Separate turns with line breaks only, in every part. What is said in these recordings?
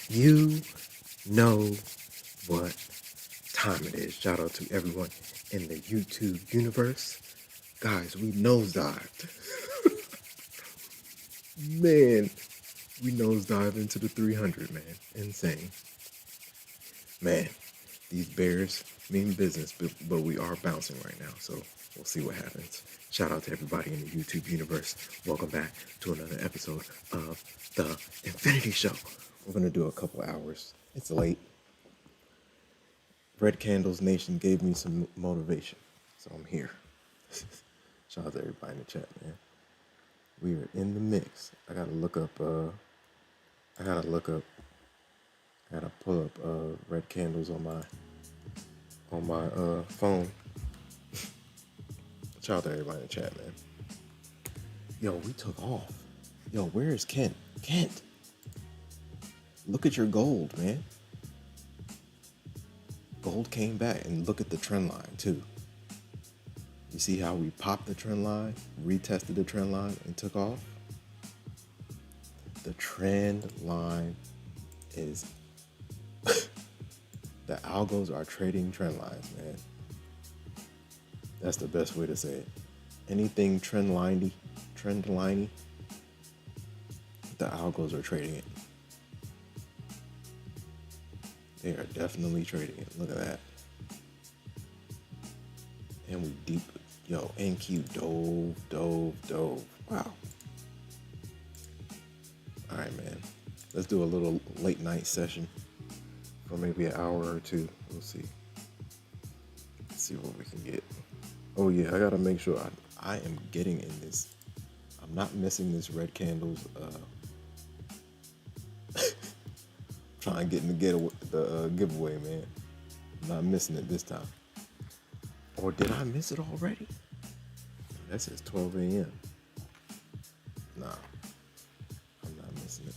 You know what time it is. Shout out to everyone in the YouTube universe. Guys, we nosedived. Man, we nosedived into the 300, man. Insane. Man, these bears mean business, but we are bouncing right now, so we'll see what happens. Shout out to everybody in the YouTube universe. Welcome back to another episode of The Infinity Show. We're going to do a couple hours. It's late. Red Candles Nation gave me some motivation, so I'm here. Shout out to everybody in the chat, man. We are in the mix. I gotta pull up red candles on my phone. Shout out to everybody in the chat, man. Yo, we took off. Yo, where is Kent? Kent, look at your gold, man. Gold came back, and look at the trend line too. You see how we popped the trend line, retested the trend line, and took off? The trend line is the algos are trading trend lines, man. That's the best way to say it. Anything trend liney, the algos are trading it. They are definitely trading it. Look at that. And we deep, yo, NQ dove. Wow. All right, man. Let's do a little late night session for maybe an hour or two. We'll see. Let's see what we can get. Oh yeah, I gotta make sure I am getting in this. I'm not missing this red candles. Trying to get in the giveaway, man. I'm not missing it this time. Or did I miss it already? That says 12 a.m. Nah, I'm not missing it.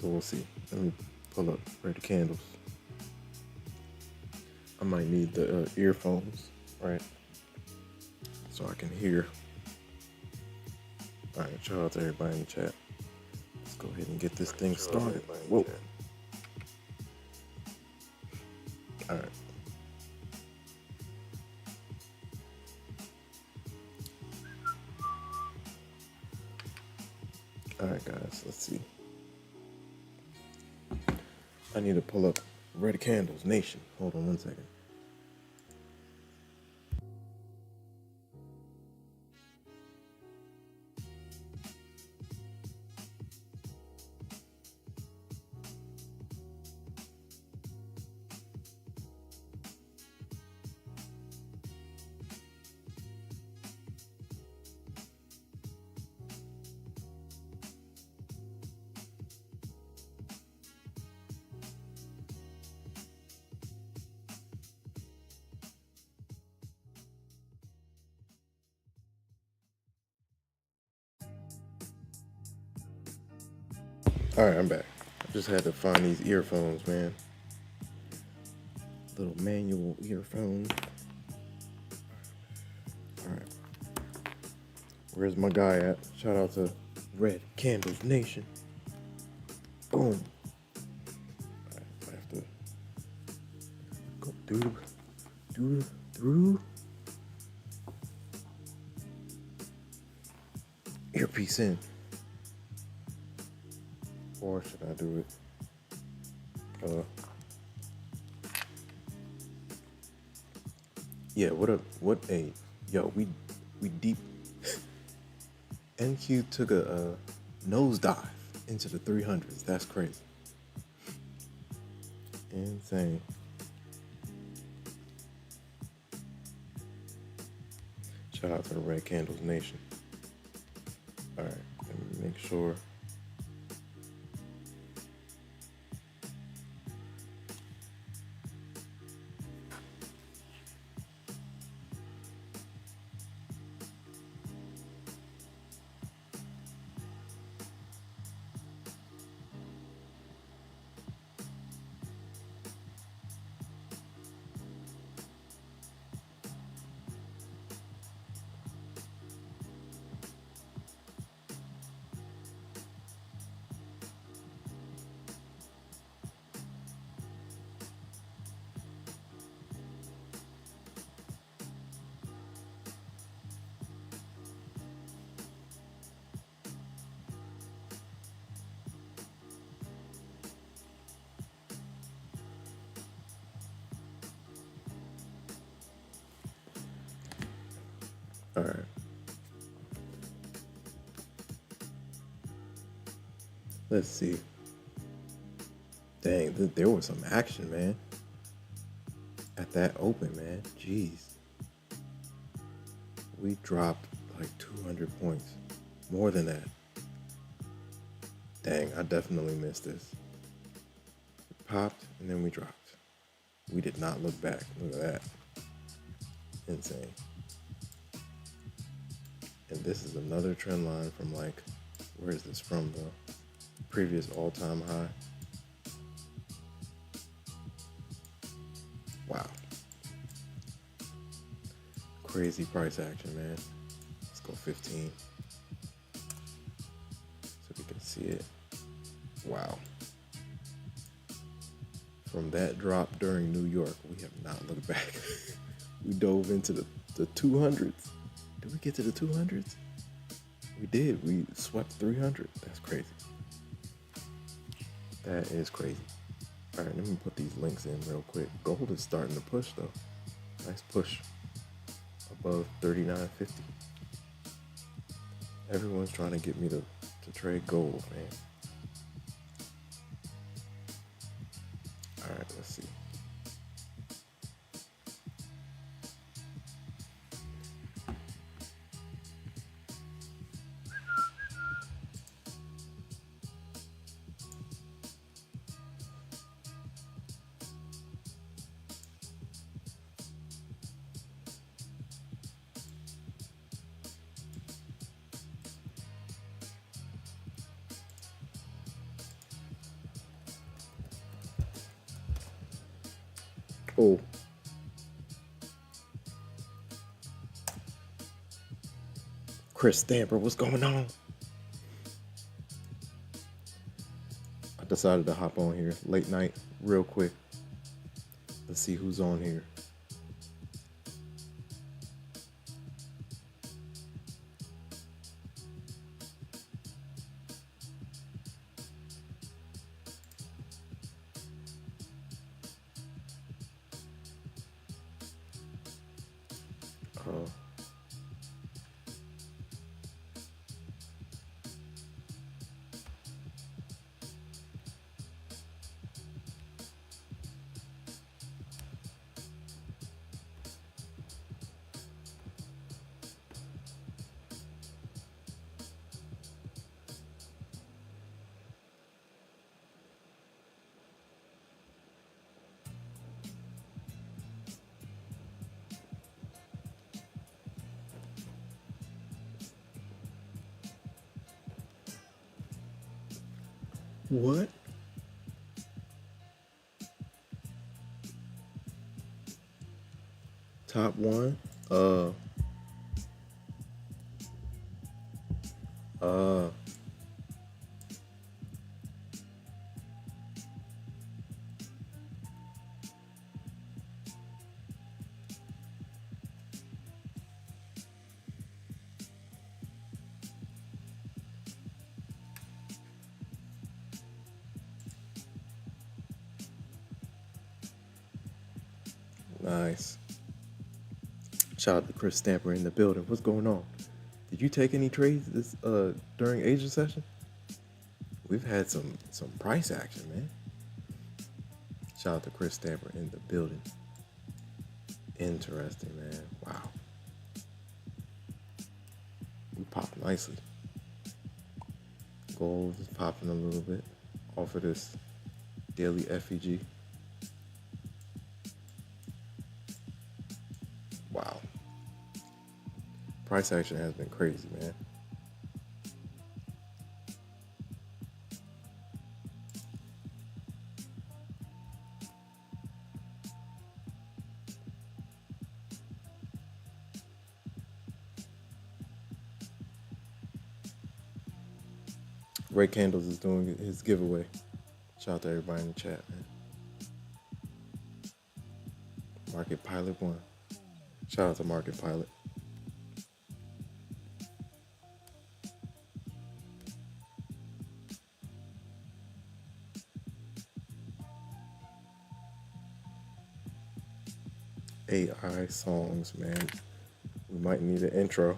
So we'll see. Let me pull up red candles. I might need the earphones, right? So I can hear. All right, shout out to everybody in the chat. Let's go ahead and get this thing started. Whoa. All right. All right, guys, let's see. I need to pull up Red Candles Nation. Hold on one second. All right, I'm back. I just had to find these earphones, man. Little manual earphones. All right. Where's my guy at? Shout out to Red Candles Nation. Boom. All right, I have to go through. Earpiece in. Or should I do it? Yeah, yo, we deep. NQ took a nosedive into the 300s. That's crazy. Insane. Shout out to the Red Candles Nation. All right, let me make sure. Let's see. Dang, there was some action, man. At that open, man. Jeez. We dropped like 200 points. More than that. Dang, I definitely missed this. We popped and then we dropped. We did not look back. Look at that. Insane. And this is another trend line from like, where is this from, bro? Previous all-time high. Wow. Crazy price action, man. Let's go 15. So we can see it. Wow. From that drop during New York, we have not looked back. We dove into the 200s. Did we get to the 200s? We did. We swept 300. That's crazy. That is crazy. All right, let me put these links in real quick. Gold is starting to push though. Nice push above 39.50. Everyone's trying to get me to trade gold, man. All right, let's see. Oh. Chris Stamper, what's going on? I decided to hop on here late night real quick. Let's see who's on here. What? Top one? Nice. Shout out to Chris Stamper in the building. What's going on? Did you take any trades this during Asia session? We've had some price action, man. Shout out to Chris Stamper in the building. Interesting, man. Wow. We popped nicely. Gold is popping a little bit off of this daily FEG. Wow. Price action has been crazy, man. Ray Candles is doing his giveaway. Shout out to everybody in the chat, man. Market Pilot 1. Shout out to Market Pilot. AI songs, man. We might need an intro.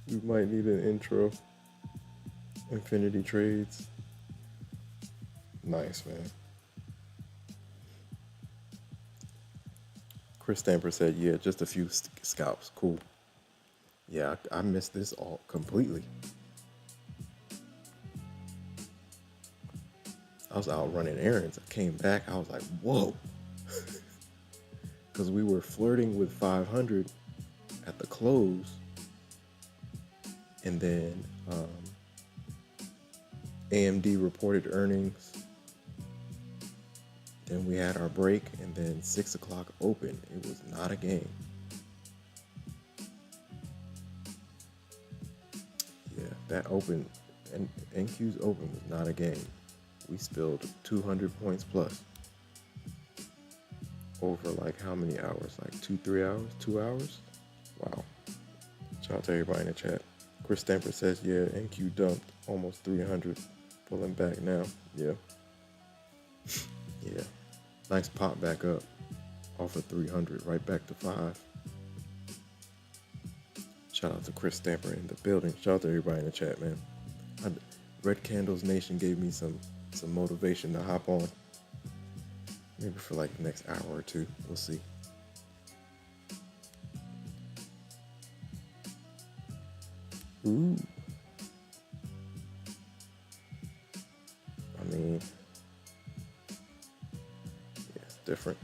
We might need an intro. Infinity trades. Nice, man. Chris Stamper said, yeah, just a few scalps. Cool. Yeah, I missed this all completely. I was out running errands. I came back. I was like, whoa. Because we were flirting with 500 at the close. And then AMD reported earnings. Then we had our break. And then 6 o'clock open. It was not a game. Yeah, that open, and NQ's open was not a game. We spilled 200 points plus over like how many hours? Like 2-3 hours? 2 hours? Wow. Shout out to everybody in the chat. Chris Stamper says, yeah, NQ dumped almost 300. Pulling back now. Yeah. Yeah. Nice pop back up off of 300, right back to 5. Shout out to Chris Stamper in the building. Shout out to everybody in the chat, man. Red Candles Nation gave me some motivation to hop on. Maybe for like the next hour or two. We'll see. Ooh. I mean, yeah, it's different.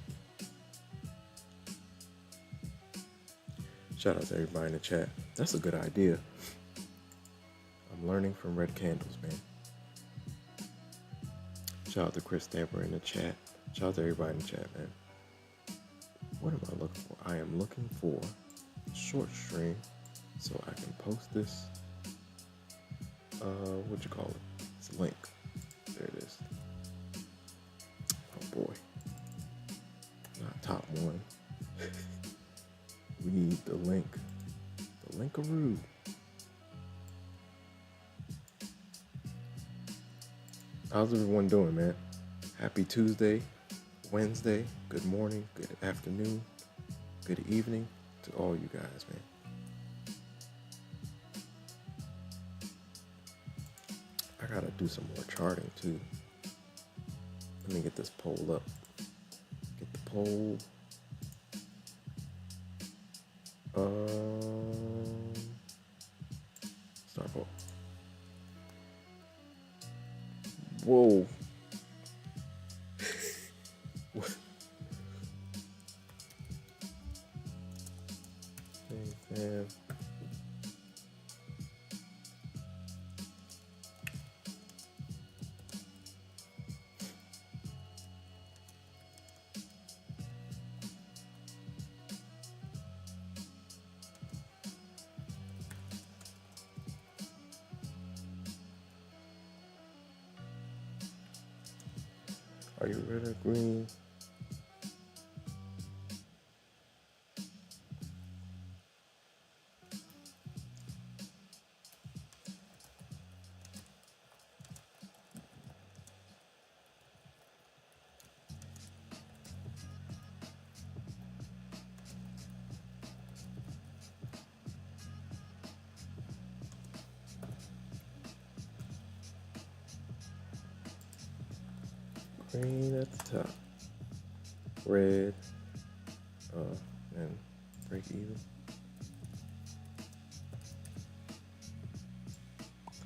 Shout out to everybody in the chat. That's a good idea. I'm learning from Red Candles, man. Shout out to Chris Stamper in the chat. Shout out to everybody in the chat, man. What am I looking for? I am looking for a short stream so I can post this. What you call it? It's a link. There it is. Oh boy. Not top one. We need the link. The linkaroo. How's everyone doing, man? Happy Tuesday, Wednesday. Good morning, good afternoon, good evening to all you guys, man. I gotta do some more charting too. Let me get this poll up. Get the poll. Start poll. Whoa. Man. Are you red or green? Green at the top. Red. And break even.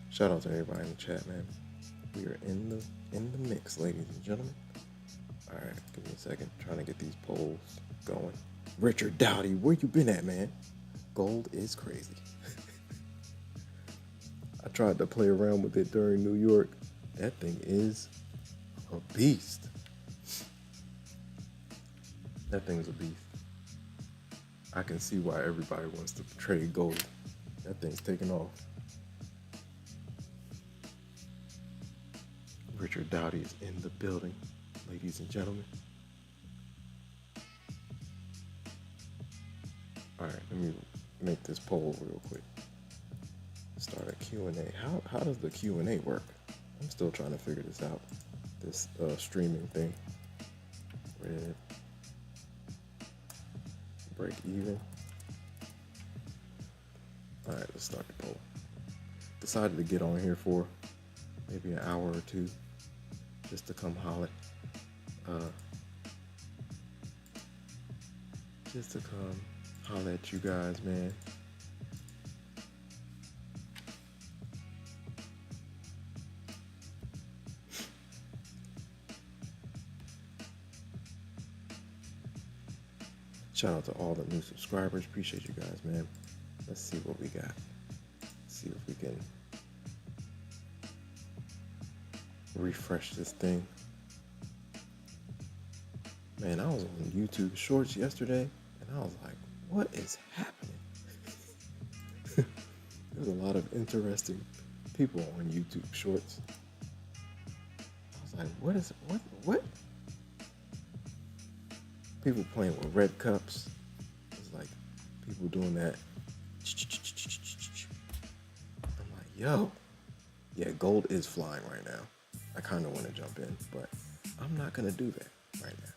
Shout out to everybody in the chat, man. We are in the mix, ladies and gentlemen. All right, give me a second. Trying to get these polls going. Richard Dowdy, where you been at, man? Gold is crazy. I tried to play around with it during New York. That thing is a beast. That thing's a beast. I can see why everybody wants to trade gold. That thing's taking off. Richard Dowdy is in the building, ladies and gentlemen. All right, let me make this poll real quick. Start a Q&A. How does the Q&A work? I'm still trying to figure this out. This streaming thing. Red. Break even. All right, let's start the poll. Decided to get on here for maybe an hour or two, just to come holler. Just to come holler at you guys, man. Shout out to all the new subscribers. Appreciate you guys, man. Let's see what we got. See if we can refresh this thing. Man, I was on YouTube Shorts yesterday, and I was like, what is happening? There's a lot of interesting people on YouTube Shorts. I was like, what? People playing with red cups. It's like people doing that. I'm like, yo. Yeah, gold is flying right now. I kind of want to jump in, but I'm not going to do that right now.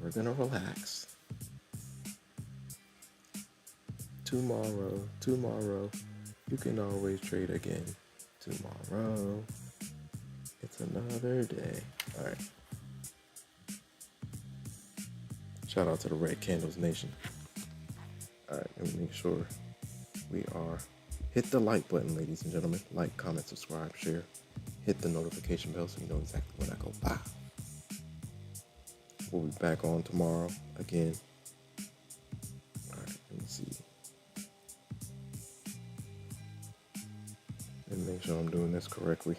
We're going to relax. Tomorrow, you can always trade again. Tomorrow, it's another day. All right. Shout out to the Red Candles Nation. All right, let me make sure we are. Hit the like button, ladies and gentlemen. Like, comment, subscribe, share. Hit the notification bell so you know exactly when I go live. We'll be back on tomorrow again. All right, let me see. Let me make sure I'm doing this correctly.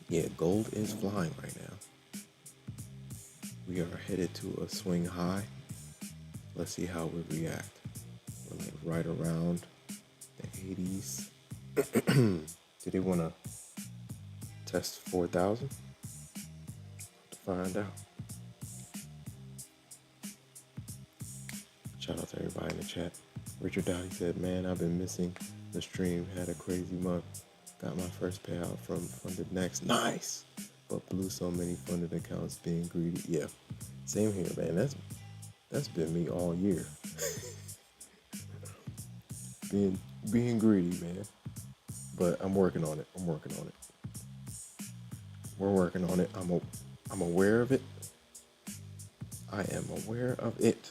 Yeah, gold is flying right now. We are headed to a swing high. Let's see how we react. We're like right around the 80s. Did he want to test 4,000? To find out. Shout out to everybody in the chat. Richard Dowdy said, man, I've been missing the stream. Had a crazy month. Got my first payout from Funded Next. Nice! But blew so many funded accounts being greedy. Yeah, same here, man. That's been me all year. being greedy, man. But I'm working on it. We're working on it. I'm aware of it. I am aware of it.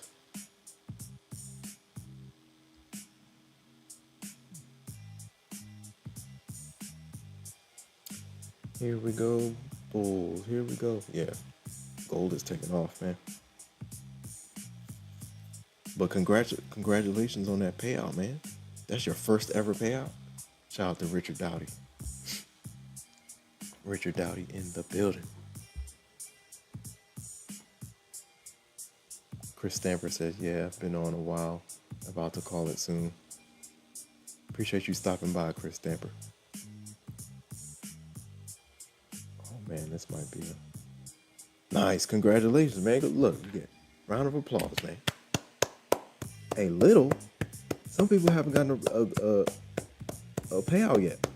Here we go, bulls. Here we go. Yeah, gold is taking off, man. But congratulations on that payout, man. That's your first ever payout. Shout out to Richard Dowdy. Richard Dowdy in the building. Chris Stamper says, yeah, I've been on a while. About to call it soon. Appreciate you stopping by, Chris Stamper. Oh, man, this might be a... Nice. Congratulations, man. Look, you get a round of applause, man. Hey, little. Some people haven't gotten a payout yet.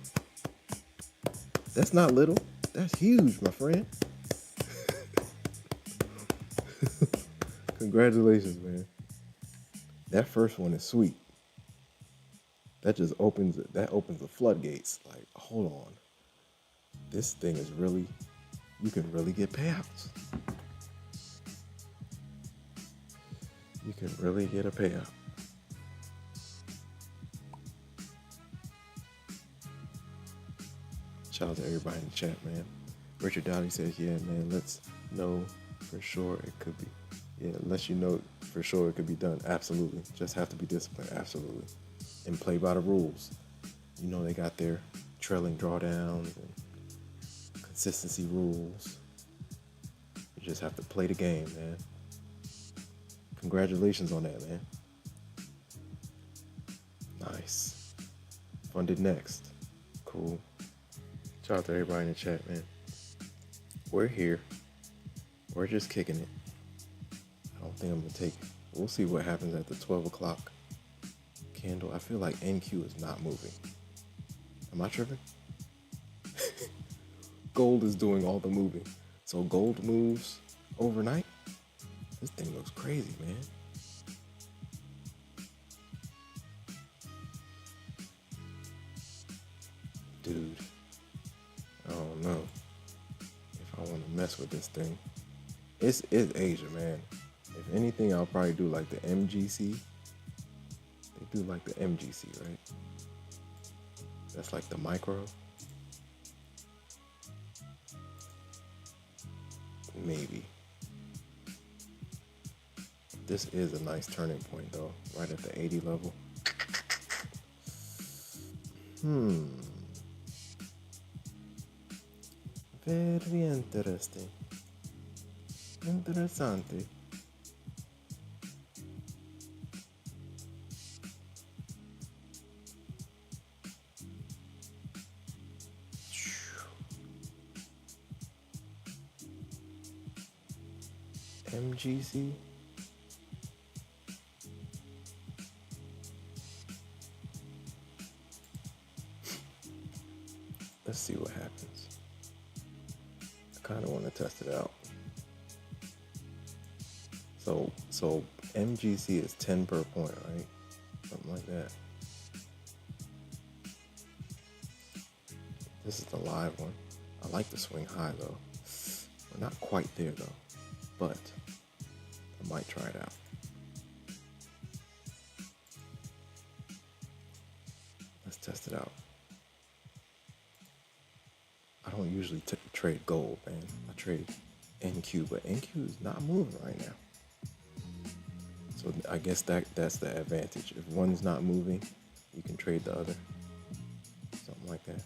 That's not little. That's huge, my friend. Congratulations, man. That first one is sweet. That just opens the floodgates. Like, hold on. This thing is really, you can really get payouts. You can really get a payout. Shout out to everybody in the chat, man. Richard Dowdy says, yeah, man, let's know for sure it could be. Yeah, unless you know for sure it could be done. Absolutely. Just have to be disciplined. Absolutely. And play by the rules. You know, they got their trailing drawdowns and consistency rules. You just have to play the game, man. Congratulations on that, man. Nice. Funded Next. Cool. Shout out to everybody in the chat, man. We're here. We're just kicking it. I don't think I'm going to take... We'll see what happens at the 12 o'clock candle. I feel like NQ is not moving. Am I tripping? Gold is doing all the moving. So gold moves overnight? This thing looks crazy, man. Dude, I don't know if I want to mess with this thing. It's Asia, man. If anything, I'll probably do like the MGC. They do like the MGC, right? That's like the micro. Maybe. This is a nice turning point though, right at the 80 level. Very interesting. Interessante. MGC. Let's see what happens. I kind of want to test it out. So MGC is 10 per point, right? Something like that. This is the live one. I like the swing high though. We're not quite there though, but I might try it out. Let's test it out. I don't usually trade gold, man. I trade NQ, but NQ is not moving right now. So I guess that's the advantage. If one's not moving, you can trade the other. Something like that.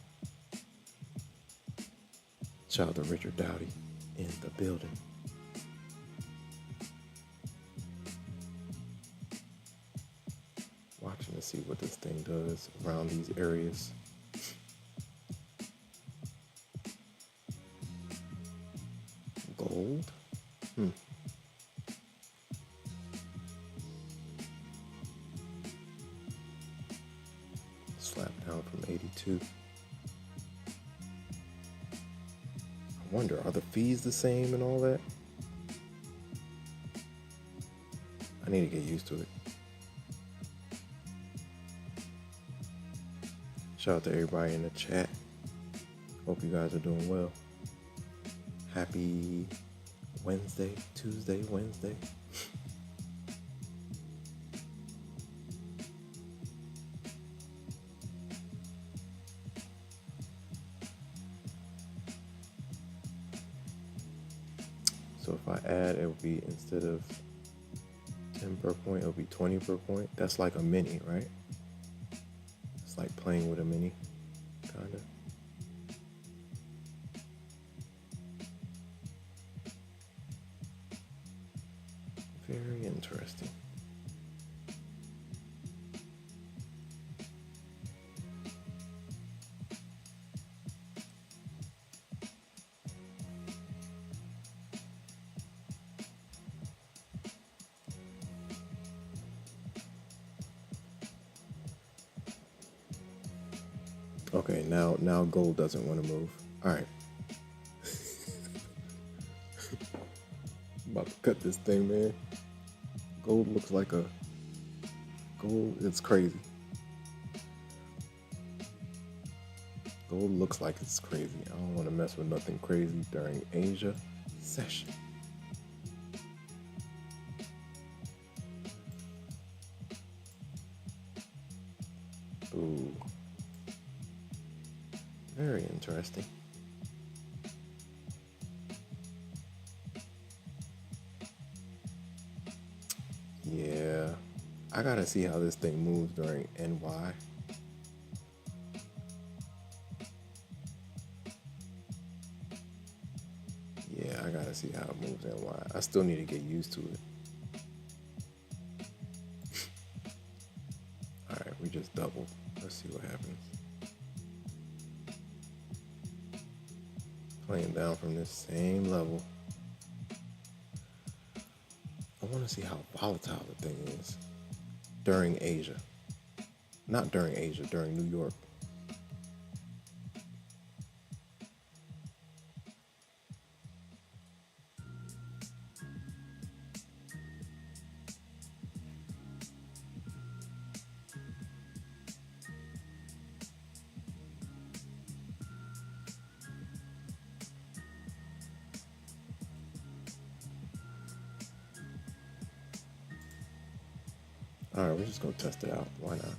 Shout out to Richard Dowdy in the building. Watching to see what this thing does around these areas. Gold? Slap down from 82. I wonder, are the fees the same and all that? I need to get used to it. Shout out to everybody in the chat. Hope you guys are doing well. Happy Wednesday, Tuesday, Wednesday. So if I add, it would be, instead of 10 per point, it would be 20 per point. That's like a mini, right? It's like playing with a mini, kind of. Very interesting. Okay, now gold doesn't want to move. All right. I'm about to cut this thing, man. Gold looks like it's crazy. Gold looks like it's crazy. I don't want to mess with nothing crazy during Asia session. Ooh. Very interesting. Yeah. I gotta see how this thing moves during NY. Yeah, I gotta see how it moves NY. I still need to get used to it. Alright, we just doubled. Let's see what happens. Playing down from this same level. I want to see how volatile the thing is during Asia. Not during Asia, during New York. All right, we're just gonna test it out. Why not?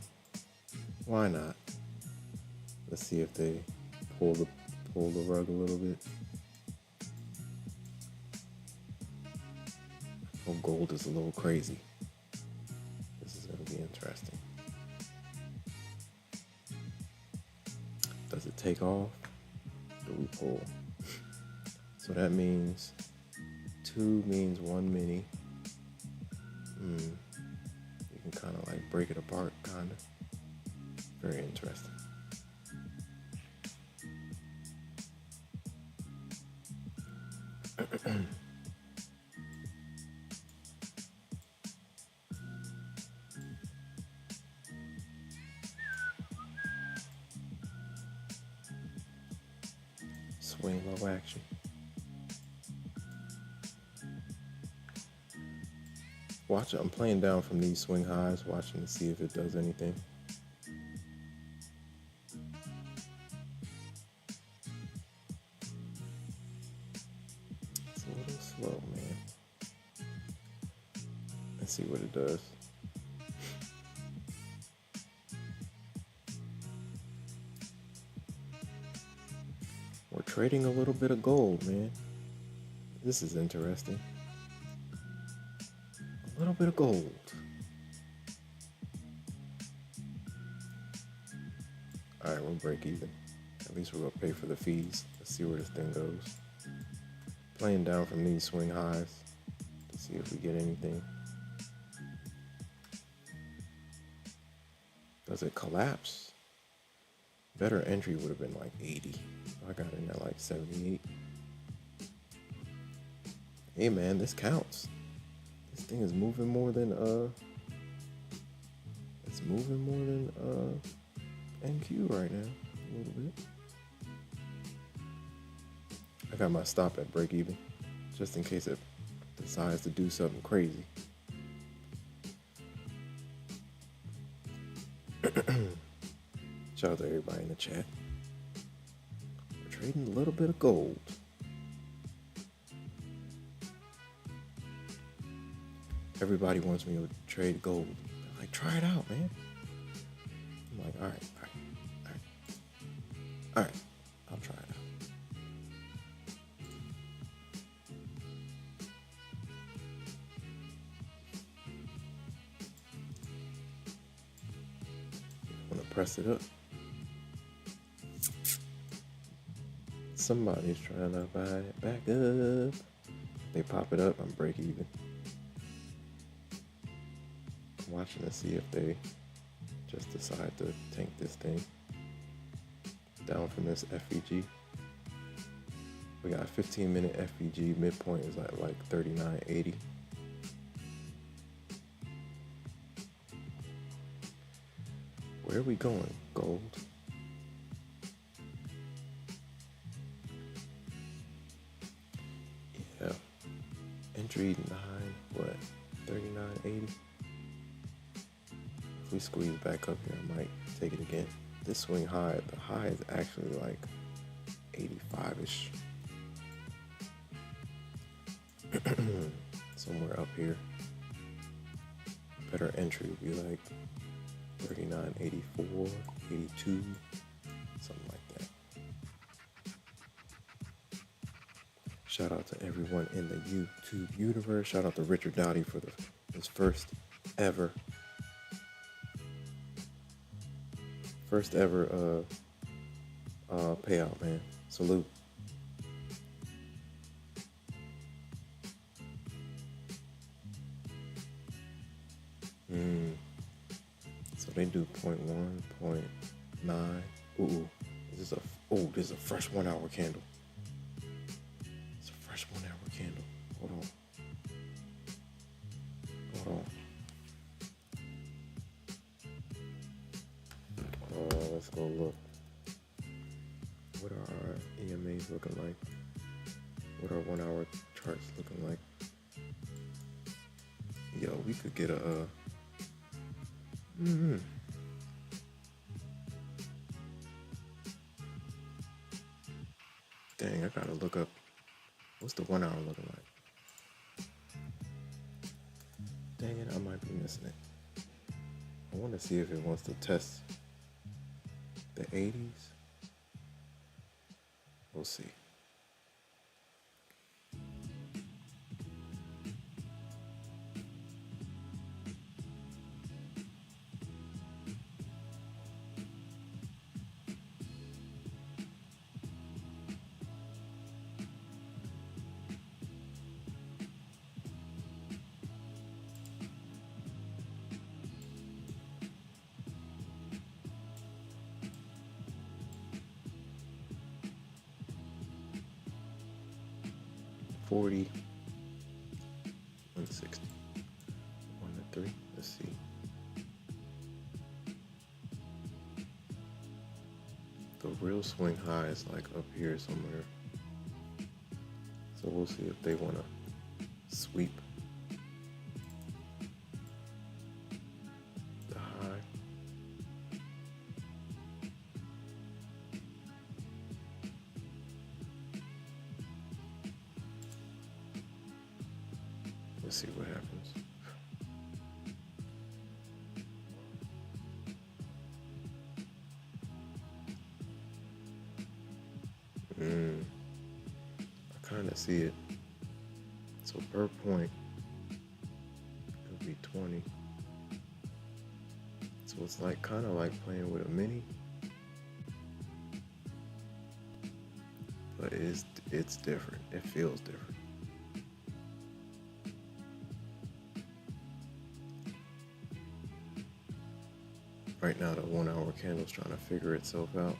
Why not? Let's see if they pull the rug a little bit. Oh, gold is a little crazy. This is gonna be interesting. Does it take off? Do we pull? So that means 2 means 1 mini. You can kind of like break it apart, kind of. Very interesting. Swing low action. Watch it. I'm playing down from these swing highs, watching to see if it does anything. It's a little slow, man. Let's see what it does. We're trading a little bit of gold, man. This is interesting. A little bit of gold. All right, we'll break even. At least we're gonna pay for the fees. Let's see where this thing goes. Playing down from these swing highs to see if we get anything. Does it collapse? Better entry would have been like 80. I got in at like 78. Hey man, this counts. This thing is moving more than it's moving more than NQ right now. A little bit. I got my stop at break even, just in case it decides to do something crazy. Shout out to everybody in the chat. We're trading a little bit of gold. Everybody wants me to trade gold. They're like, try it out, man. I'm like, all right. I'll try it out. I'm gonna press it up. Somebody's trying to buy it back up. They pop it up, I'm break even. I'm watching to see if they just decide to tank this thing down from this FEG. We got a 15-minute FEG. Midpoint is at like 39.80. Where are we going? Gold. Yeah. Entry 39.80. If we squeeze back up here, I might take it again. This swing high, the high is actually like 85-ish. Somewhere up here. Better entry would be like 39.84, 82, something like that. Shout out to everyone in the YouTube universe. Shout out to Richard Dowdy for his first ever payout, man. Salute. So they do 0.1, 0.9. Ooh, this is a fresh 1 hour candle. It's a fresh 1 hour candle. Hold on. Let's go look. What are our EMAs looking like? What are 1 hour charts looking like? Yo, we could get a Dang, I gotta look up. What's the 1 hour looking like? Dang it, I might be missing it. want to see if it wants to test the 80s. We'll see. $40, $160, 1 to 3. Let's see. The real swing high is like up here somewhere. So we'll see if they want to sweep the high. Let's see what happens. I kind of see it. So per point, it'll be 20. So it's like kind of like playing with a mini, but it's different. It feels different. Right now, the 1 hour candle's trying to figure itself out.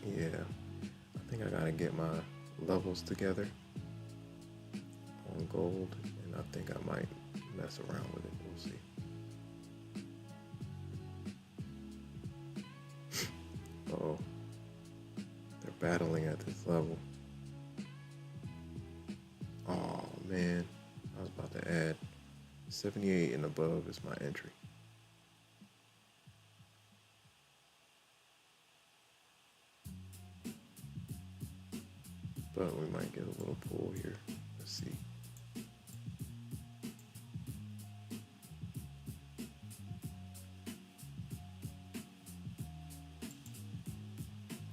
Yeah, I think I gotta get my levels together on gold, and I think I might mess around with it. We'll see. Uh-oh. They're battling at this level. Oh man, I was about to add 78 and above is my entry. But we might get a little pull here. Let's see.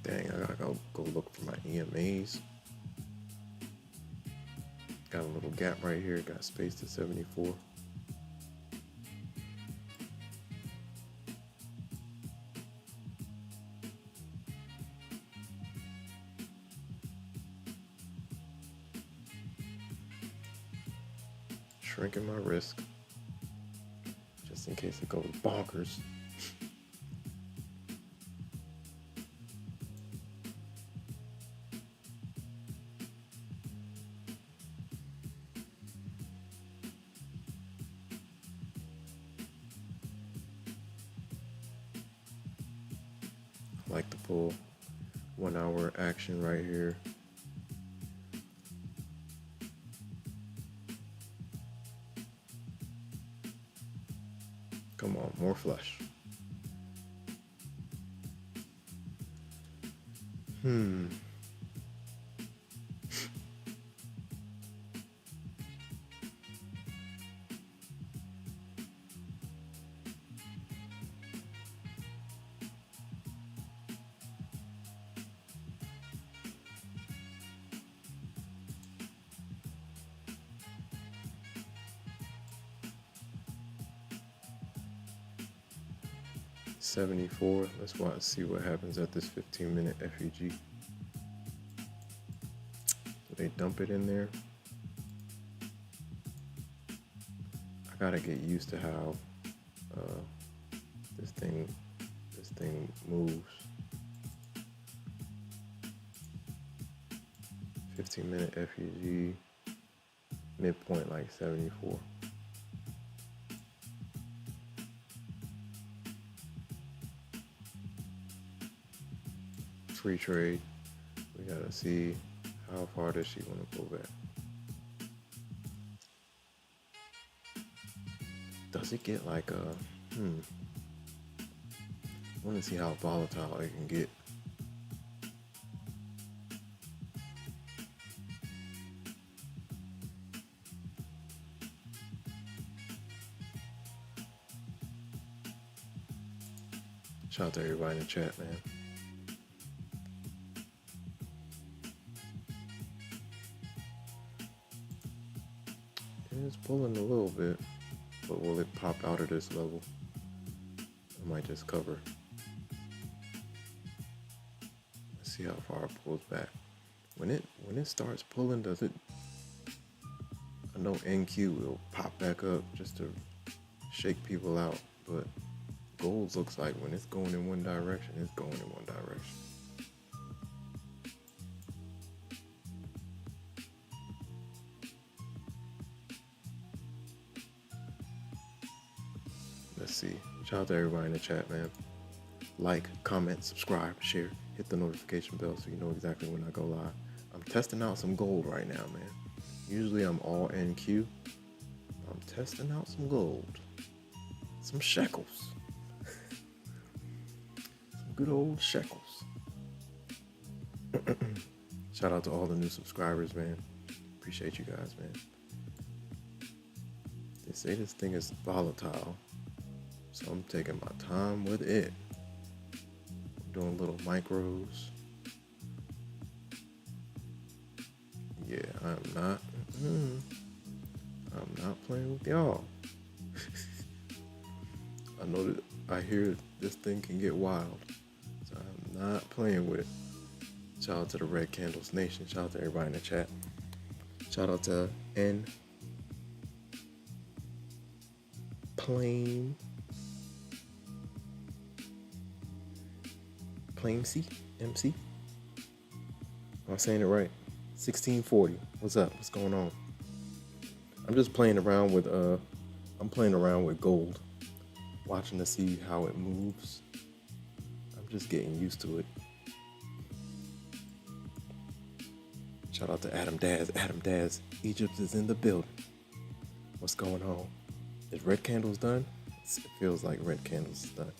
Dang, I gotta go look for my EMAs. Got a little gap right here, got space to 74. Shrinking my risk, just in case it goes bonkers. I like to pull 1 hour action right here. Come on, more flush. 74. Let's see what happens at this 15-minute FEG. Do they dump it in there? I gotta get used to how this thing moves. 15-minute FEG, midpoint like 74. Free trade. We gotta see how far does she want to pull back. Does it get like a, I want to see how volatile it can get. Shout out to everybody in the chat, man. It's pulling a little bit, but will it pop out of this level? I might just cover. Let's see how far it pulls back. When it starts pulling, does it? I know NQ will pop back up just to shake people out, but gold looks like when it's going in one direction, it's going in one direction. Let's see. Shout out to everybody in the chat, man. Like, comment, subscribe, share, hit the notification bell so you know exactly when I go live. I'm testing out some gold right now, man. Usually I'm all NQ. I'm testing out some gold. Some shekels. Some good old shekels. Shout out to all the new subscribers, man. Appreciate you guys, man. They say this thing is volatile, so I'm taking my time with it. Doing little micros. Yeah, I'm not playing with y'all. I know that I hear this thing can get wild, so I'm not playing with it. Shout out to the Red Candles Nation. Shout out to everybody in the chat. Shout out to N Plain C MC. Am I saying it right? 1640. What's up? What's going on? I'm just playing around with gold, watching to see how it moves. I'm just getting used to it. Shout out to Adam Daz. Adam Daz, Egypt is in the building. What's going on? Is Red Candles done? It feels like Red Candles is done.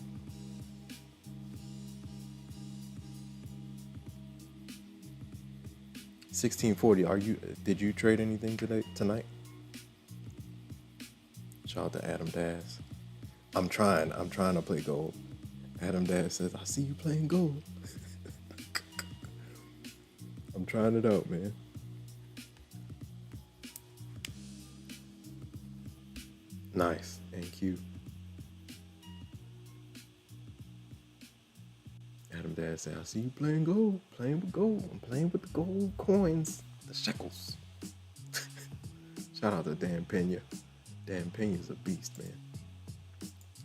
$16.40. Did you trade anything tonight? Shout out to Adam Daz. I'm trying to play gold. Adam Daz says, I see you playing gold. I'm trying it out, man. Nice. NQ. Adam Dad said, I see you playing gold. Playing with gold. I'm playing with the gold coins. The shekels. Shout out to Dan Pena. Dan Pena's a beast, man.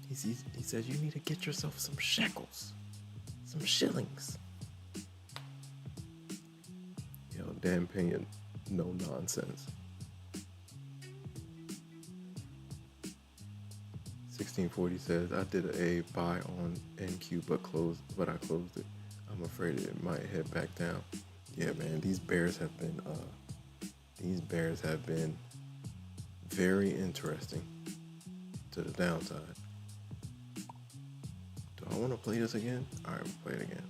He says you need to get yourself some shekels. Some shillings. Yo, Dan Pena, no nonsense. 1640 says, I did a buy on NQ but I closed it. I'm afraid it might head back down. Yeah, man, these bears have been very interesting to the downside. Do I want to play this again? All right, we'll play it again.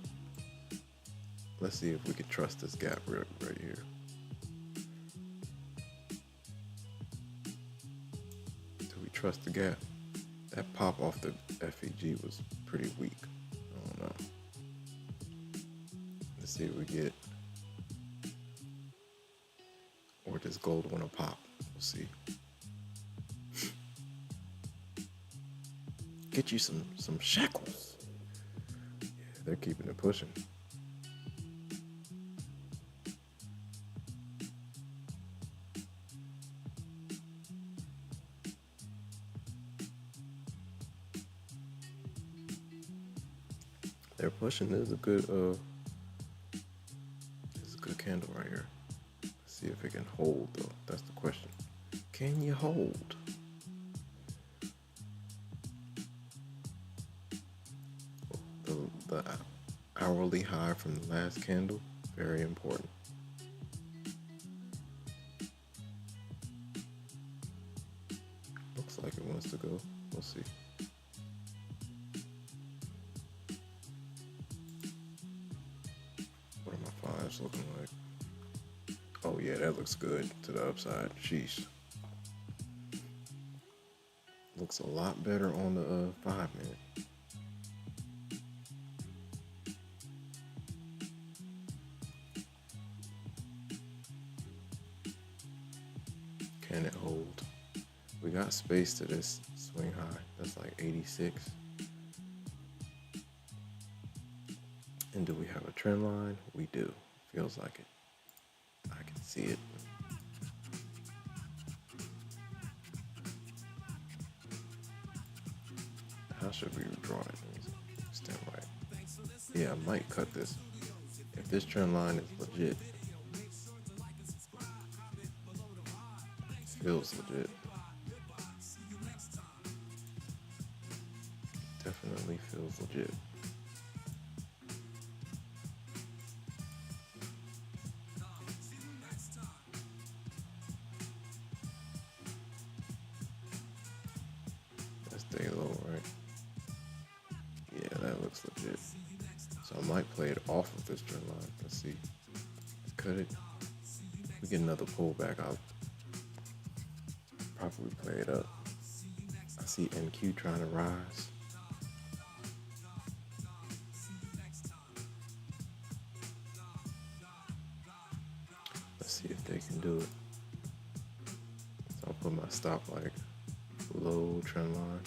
Let's see if we can trust this gap right here. Do we trust the gap? That pop off the FEG was pretty weak. I don't know. Let's see if we get, or does gold want to pop? We'll see. Get you some shekels. Yeah, they're keeping it pushing. They're pushing. This is a good candle right here. Let's see if it can hold though. That's the question. Can you hold? The hourly high from the last candle, very important. Looks like it wants to go. We'll see. What are my fives looking like? Oh yeah, that looks good to the upside. Sheesh. Looks a lot better on the 5 minute. Can it hold? We got space to this swing high. That's like 86. And do we have a trend line? We do. Feels like it. I can see it. How should we draw it? Stand right. Yeah, I might cut this. If this trend line is legit, feels legit. Definitely feels legit. Let's stay low, right? Yeah, that looks legit. So I might play it off of this trend line. Let's see. Let's cut it. If we get another pullback, I'll probably play it up. I see NQ trying to rise. Let's see if they can do it. So I'll put my stop like below trend line.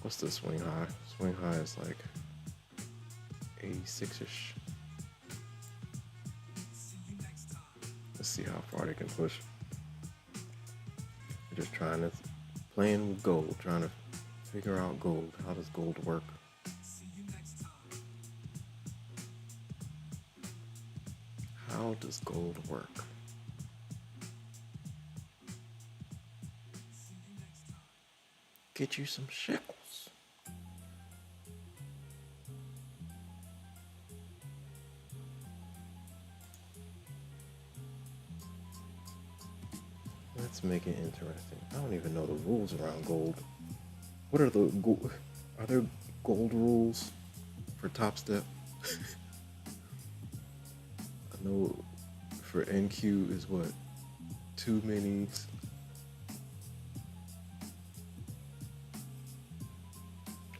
What's the swing high? Swing high is like 86-ish. Let's see how far they can push. We're just playing with gold, trying to figure out gold. How does gold work? How does gold work? Get you some shekels. Let's make it interesting. I don't even know the rules around gold. What are are there gold rules for Topstep? I know for NQ is what? 2 minis.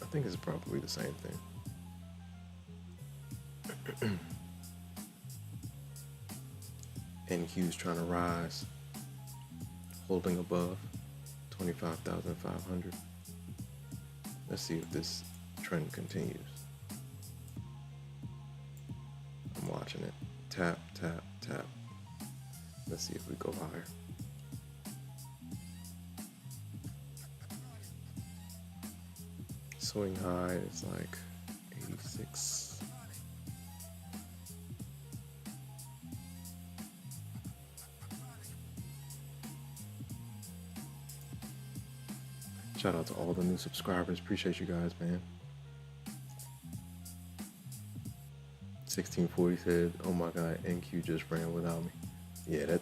I think it's probably the same thing. NQ's trying to rise, holding above 25,500. Let's see if this trend continues. I'm watching it. Tap, tap, tap. Let's see if we go higher. Swing high is like 86. Shout out to all the new subscribers. Appreciate you guys, man. 1640 said, oh my God, NQ just ran without me. Yeah, that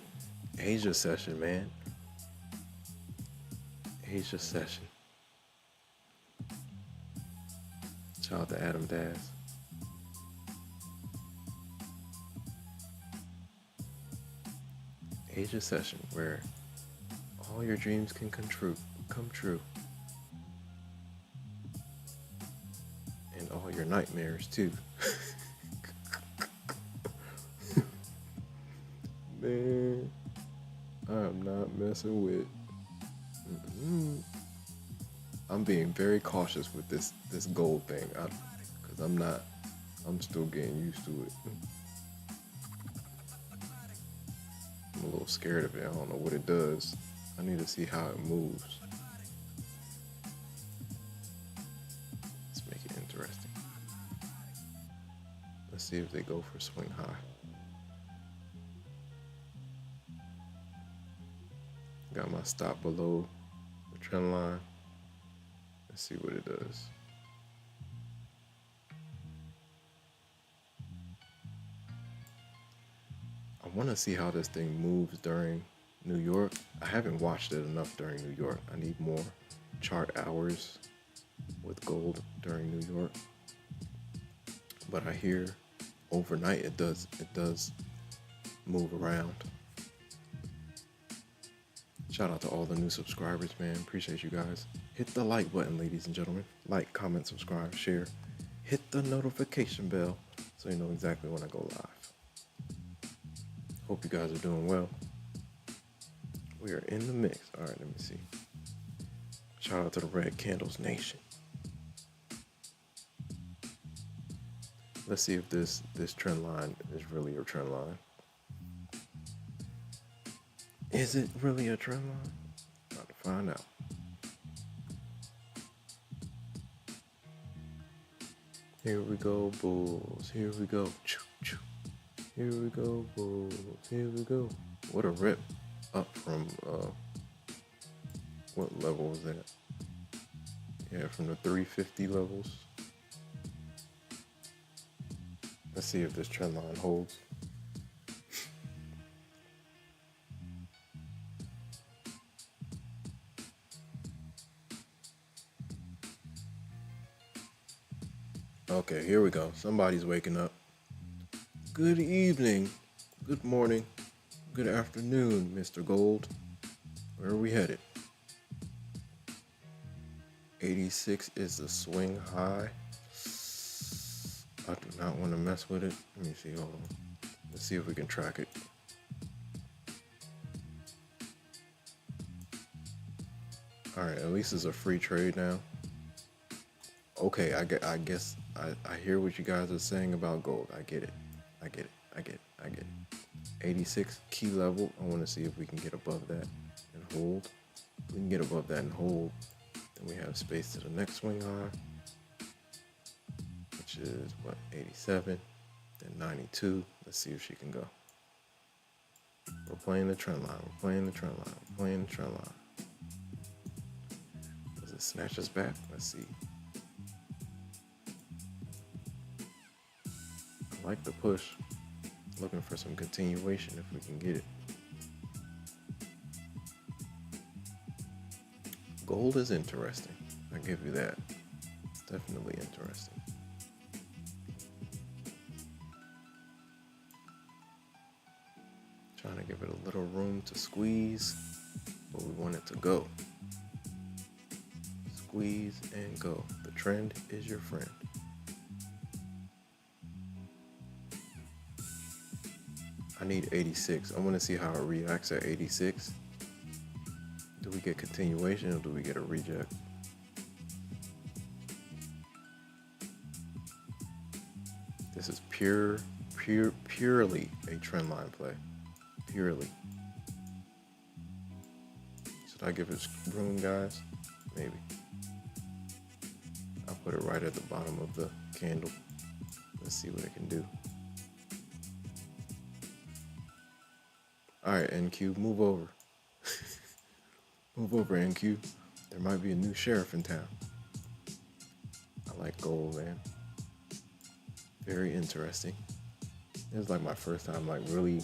Asia session, man. Asia session. Shout out to Adam Daz. Asia session, where all your dreams can come true. And all your nightmares too. Man, I'm not messing with. I'm being very cautious with this gold thing, because I'm still getting used to it. I'm a little scared of it. I don't know what it does. I need to see how it moves. Let's make it interesting. Let's see if they go for swing high. Got my stop below the trend line. Let's see what it does. want to see how this thing moves during New York. I haven't watched it enough during New York. I need more chart hours with gold during New York. But I hear overnight it does move around. Shout out to all the new subscribers, man. Appreciate you guys. Hit the like button, ladies and gentlemen. Like, comment, subscribe, share. Hit the notification bell so you know exactly when I go live. Hope you guys are doing well. We are in the mix. All right, let me see. Shout out to the Red Candles Nation. Let's see if this trend line is really a trend line. Is it really a trend line? About to find out. Here we go, bulls. Here we go. Choo, choo. Here we go, bulls. Here we go. What a rip up from, what level was that? Yeah, from the 350 levels. Let's see if this trend line holds. Okay, here we go. Somebody's waking up. Good evening, good morning, good afternoon, Mr. Gold. Where are we headed? 86 is the swing high. I do not want to mess with it. Let me see, hold on. Let's see if we can track it. All right, at least it's a free trade now. Okay, I guess I hear what you guys are saying about gold. I get it. 86 key level. I want to see if we can get above that and hold. If we can get above that and hold, then we have space to the next swing high, which is what, 87, then 92. Let's see if she can go. We're playing the trend line. Does it snatch us back? Let's see. I like the push. Looking for some continuation if we can get it. Gold is interesting. I give you that. It's definitely interesting. Trying to give it a little room to squeeze, but we want it to go. Squeeze and go. The trend is your friend. I need 86. I want to see how it reacts at 86. Do we get continuation or do we get a reject? This is purely a trend line play. Purely. Should I give it room, guys? Maybe. I'll put it right at the bottom of the candle. Let's see what it can do. All right, NQ, move over. Move over, NQ. There might be a new sheriff in town. I like gold, man. Very interesting. It was like my first time really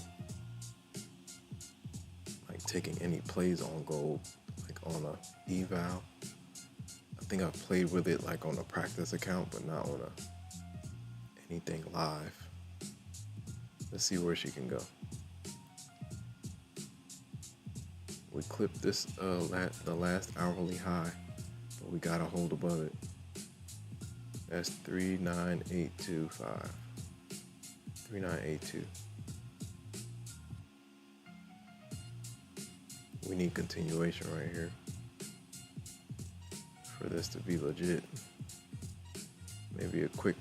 taking any plays on gold, like on a eval. I think I've played with it like on a practice account, but not on anything live. Let's see where she can go. We clipped this the last hourly high, but we gotta hold above it. That's 39825. 3982. We need continuation right here for this to be legit. Maybe a quick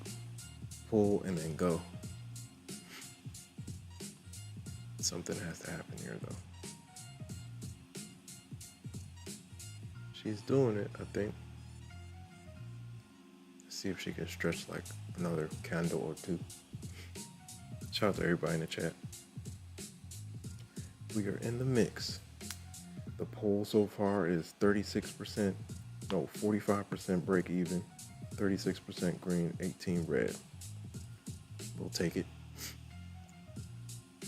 pull and then go. Something has to happen here though. She's doing it, I think. Let's see if she can stretch like another candle or two. Shout out to everybody in the chat. We are in the mix. The poll so far is 45% break even, 36% green, 18 red. We'll take it.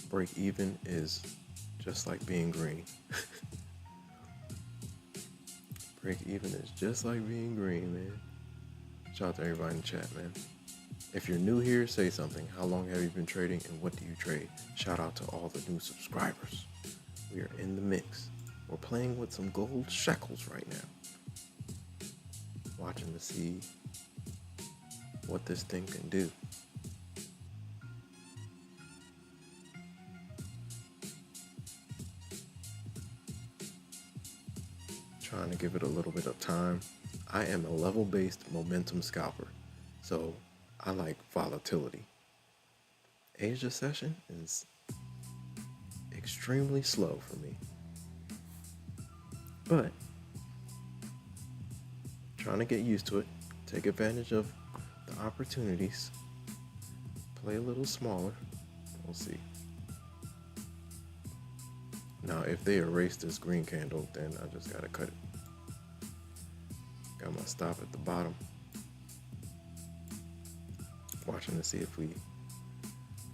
Break even is just like being green. Break even is just like being green, man. Shout out to everybody in the chat, man. If you're new here, say something. How long have you been trading and what do you trade? Shout out to all the new subscribers. We are in the mix. We're playing with some gold shekels right now. Watching to see what this thing can do. Trying to give it a little bit of time. I am a level-based momentum scalper, so I like volatility. Asia session is extremely slow for me, but trying to get used to it, take advantage of the opportunities, play a little smaller. We'll see. Now, if they erase this green candle, then I just gotta cut it. Got my stop at the bottom. Watching to see if we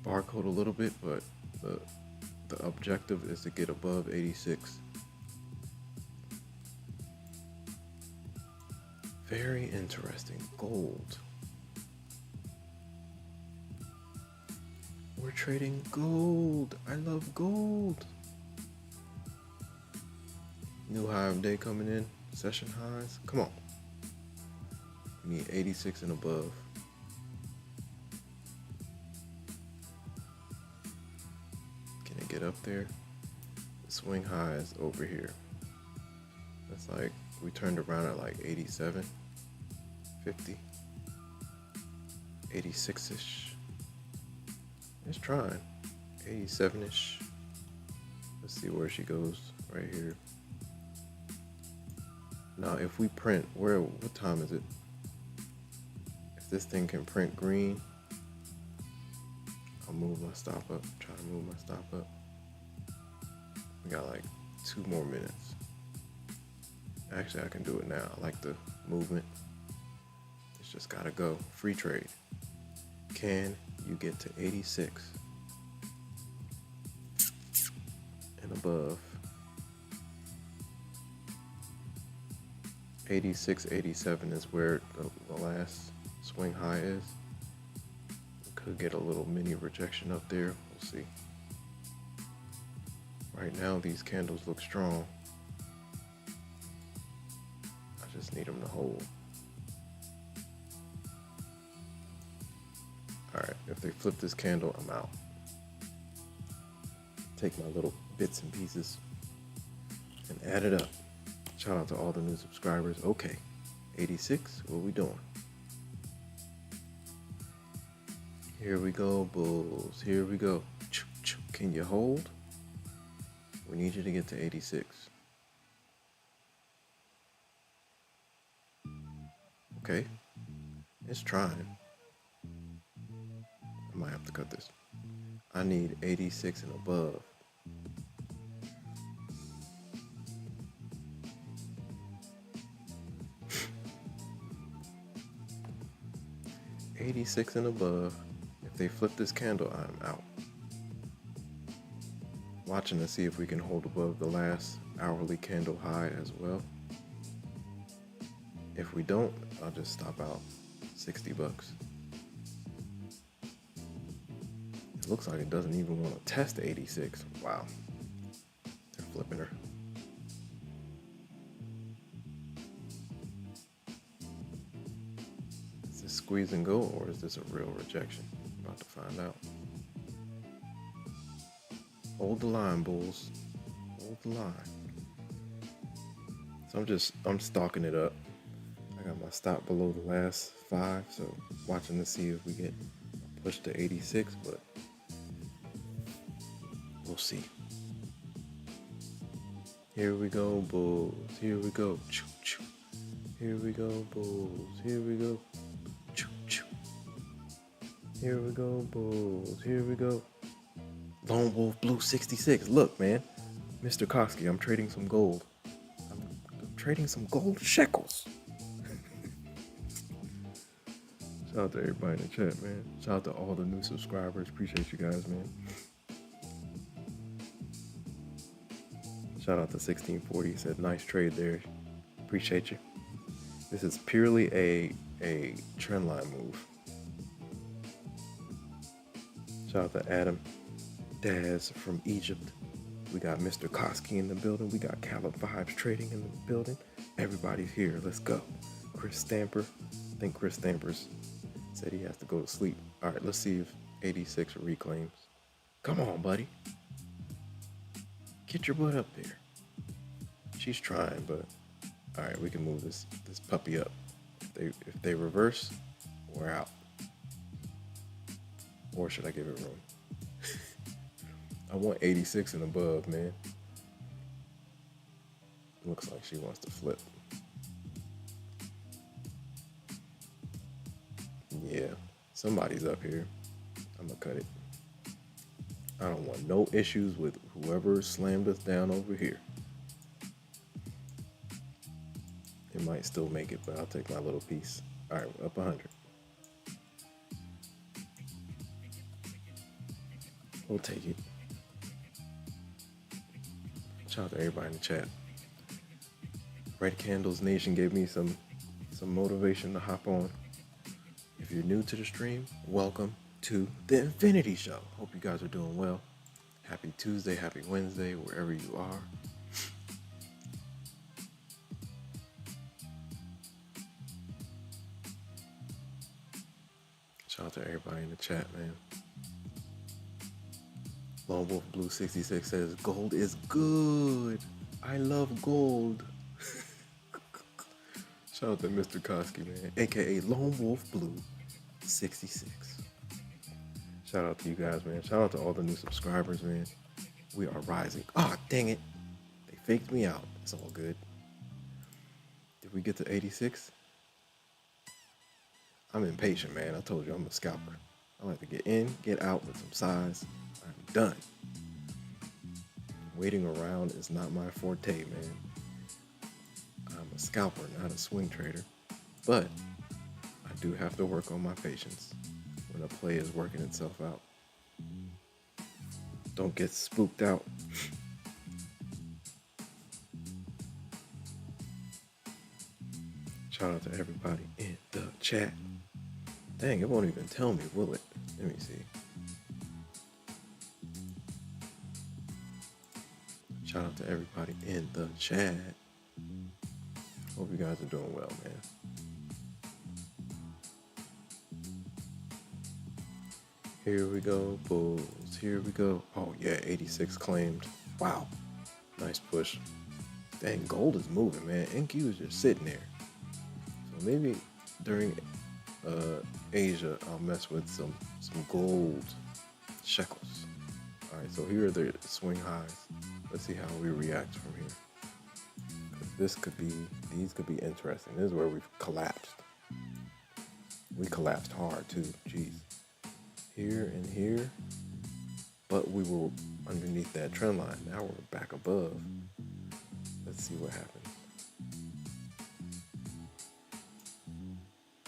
barcode a little bit, but the objective is to get above 86. Very interesting. Gold. We're trading gold. I love gold. New high of day coming in. Session highs. Come on. We need 86 and above. Can it get up there? The swing high is over here. That's like, we turned around at like 87, 50, 86-ish. It's trying. 87-ish. Let's see where she goes right here. Now, if we print, what time is it? If this thing can print green, I'll move my stop up. Try to move my stop up. We got like 2 more minutes. Actually, I can do it now. I like the movement. It's just gotta go. Free trade. Can you get to 86 and above? 86, 87 is where the last swing high is. We could get a little mini rejection up there. We'll see. Right now, these candles look strong. I just need them to hold. All right, if they flip this candle, I'm out. Take my little bits and pieces and add it up. Shout out to all the new subscribers. Okay, 86, what we doing? Here we go, bulls. Here we go. Can you hold? We need you to get to 86. Okay, it's trying. I might have to cut this. I need 86 and above. 86 and above. If they flip this candle, I'm out. Watching to see if we can hold above the last hourly candle high as well. If we don't, I'll just stop out. 60 bucks. It looks like it doesn't even want to test 86. Wow. They're flipping her. Is this squeeze and go, or is this a real rejection? About to find out. Hold the line, bulls. Hold the line. So I'm stalking it up. I got my stop below the last 5, so watching to see if we get pushed to 86, but we'll see. Here we go, bulls. Here we go. Choo, choo. Here we go, bulls. Here we go. Choo, choo. Here we go, bulls. Here we go. Lone Wolf Blue 66. Look, man. Mr. Koski, I'm trading some gold. I'm trading some gold shekels. Shout out to everybody in the chat, man. Shout out to all the new subscribers. Appreciate you guys, man. Shout out to 1640. He said, nice trade there. Appreciate you. This is purely a trend line move. Shout out to Adam Daz from Egypt. We got Mr. Koski in the building. We got Caleb Vibes Trading in the building. Everybody's here. Let's go. Chris Stamper. I think Chris Stamper's said he has to go to sleep. All right, let's see if 86 reclaims. Come on, buddy. Get your butt up there. She's trying, but all right, we can move this puppy up. If they reverse, we're out. Or should I give it room? I want 86 and above, man. Looks like she wants to flip. Yeah, somebody's up here. I'm gonna cut it. I don't want no issues with whoever slammed us down over here. It might still make it, but I'll take my little piece. All right, up 100. We'll take it. Shout out to everybody in the chat. Red Candles Nation gave me some motivation to hop on. If you're new to the stream, welcome to the Infinity Show. Hope you guys are doing well. Happy Tuesday, happy Wednesday, wherever you are. Shout out to everybody in the chat, man. Lone Wolf Blue 66 says, gold is good. I love gold. Shout out to Mr. Koski, man, aka Lone Wolf Blue 66. Shout out to you guys, man. Shout out to all the new subscribers, man. We are rising. Ah, dang it. They faked me out. It's all good. Did we get to 86? I'm impatient, man. I told you I'm a scalper. I like to get in, get out with some size. I'm done. Waiting around is not my forte, man. I'm a scalper, not a swing trader. But I do have to work on my patience when a play is working itself out. Don't get spooked out. Shout out to everybody in the chat. Dang, it won't even tell me, will it? Let me see. Shout out to everybody in the chat. Hope you guys are doing well, man. Here we go, bulls. Here we go. Oh, yeah, 86 claimed. Wow. Nice push. Dang, gold is moving, man. NQ is just sitting there. So maybe during Asia, I'll mess with some gold shekels. All right, so here are the swing highs. Let's see how we react from here. These could be interesting. This is where we've collapsed. We collapsed hard too, jeez. Here and here, but we were underneath that trend line. Now we're back above. Let's see what happens.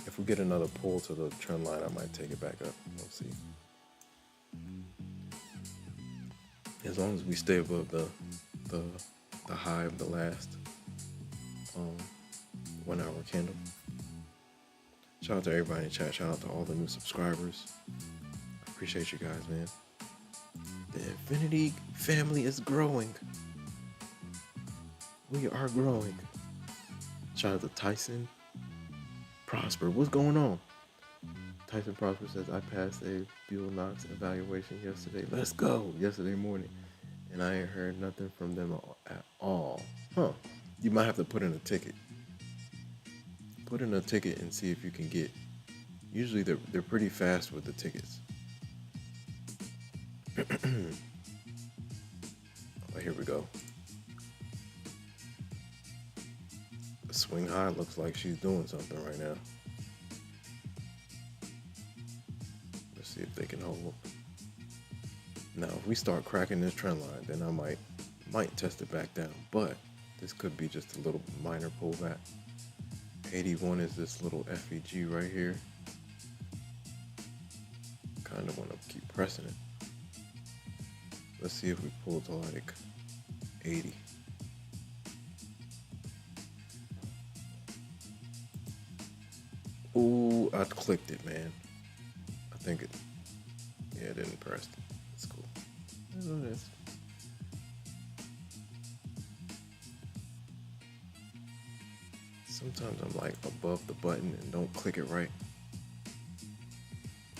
If we get another pull to the trend line, I might take it back up. We'll see. As long as we stay above the high of the last 1 hour candle. Shout out to everybody in the chat. Shout out to all the new subscribers. I appreciate you guys, man. The Infinity family is growing. We are growing. Shout out to Tyson Prosper. What's going on? Tyson Prosper says, I passed a Buell Knox evaluation yesterday. Let's go. Yesterday morning. And I ain't heard nothing from them at all. Huh. You might have to put in a ticket. Put in a ticket and see if you can get. Usually they're pretty fast with the tickets. Oh, here we go. The swing high looks like she's doing something right now. Let's see if they can hold. Now, if we start cracking this trend line, then I might test it back down. But this could be just a little minor pullback. 81 is this little FEG right here. Kind of want to keep pressing it. Let's see if we pull to like 80. Ooh, I clicked it, man. I think it, yeah, it didn't press. It's cool. I know this. Sometimes I'm like above the button and don't click it right.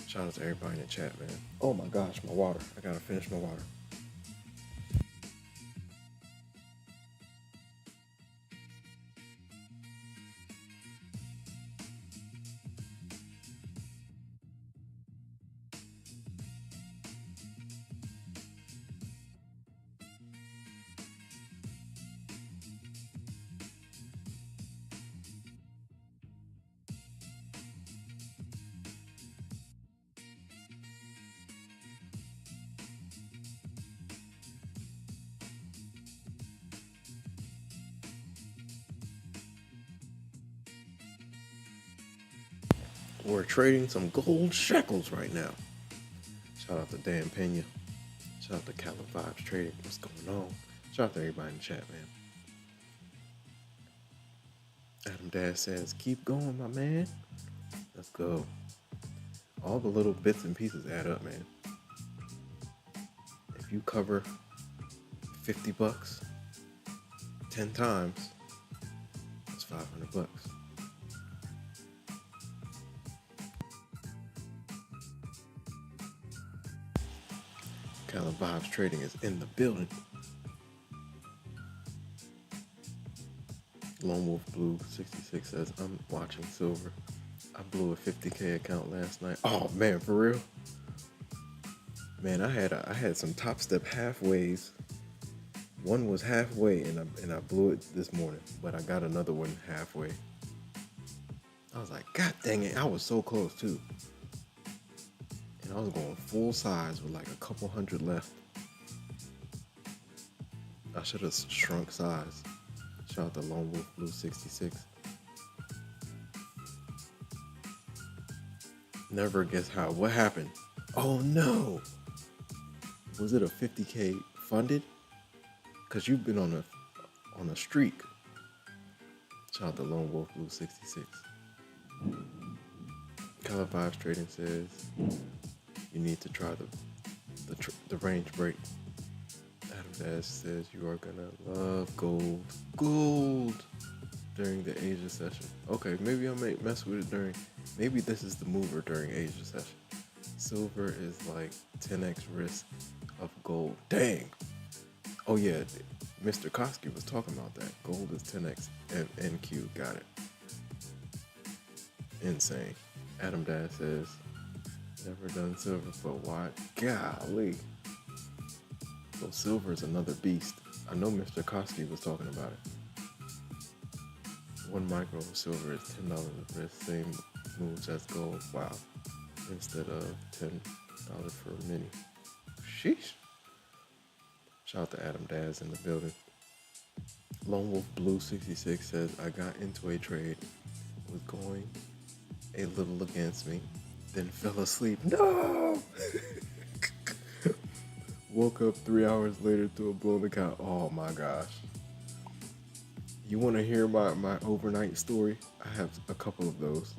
Shout out to everybody in the chat, man. Oh my gosh, my water. I gotta finish my water. We're trading some gold shekels right now. Shout out to Dan Pena. Shout out to Calvin Vibes Trading. What's going on? Shout out to everybody in the chat, man. Adam Dash says, keep going, my man. Let's go. All the little bits and pieces add up, man. If you cover 50 bucks 10 times, that's 500 bucks. Calvin Vibes Trading is in the building. Lone Wolf Blue 66 says, I'm watching silver. I blew a 50K account last night. Oh man, for real? Man, I had some Topstep halfways. One was halfway and I blew it this morning, but I got another one halfway. I was like, God dang it, I was so close too. And I was going full size with like a couple hundred left. I should have shrunk size. Shout out to Lone Wolf Blue 66. Never guess how. What happened? Oh no! Was it a 50K funded? Cause you've been on a streak. Shout out to Lone Wolf Blue 66. Color Vibes Trading says you need to try the range break. Adam Dash says you are gonna love gold. Gold during the Asia session. Okay, maybe I may mess with it during. Maybe this is the mover during Asia session. Silver is like 10x risk of gold. Dang. Oh yeah, Mr. Koski was talking about that. Gold is 10x and NQ. Got it. Insane. Adam Dash says, never done silver, but why? Golly. So silver is another beast. I know Mr. Koski was talking about it. 1 micro of silver is $10 risk, same moves as gold. Wow. Instead of $10 for a mini. Sheesh. Shout out to Adam Daz in the building. Lone Wolf Blue 66 says, I got into a trade, was going a little against me, then fell asleep. No! Woke up 3 hours later to a blown account. Oh my gosh. You want to hear my overnight story? I have a couple of those.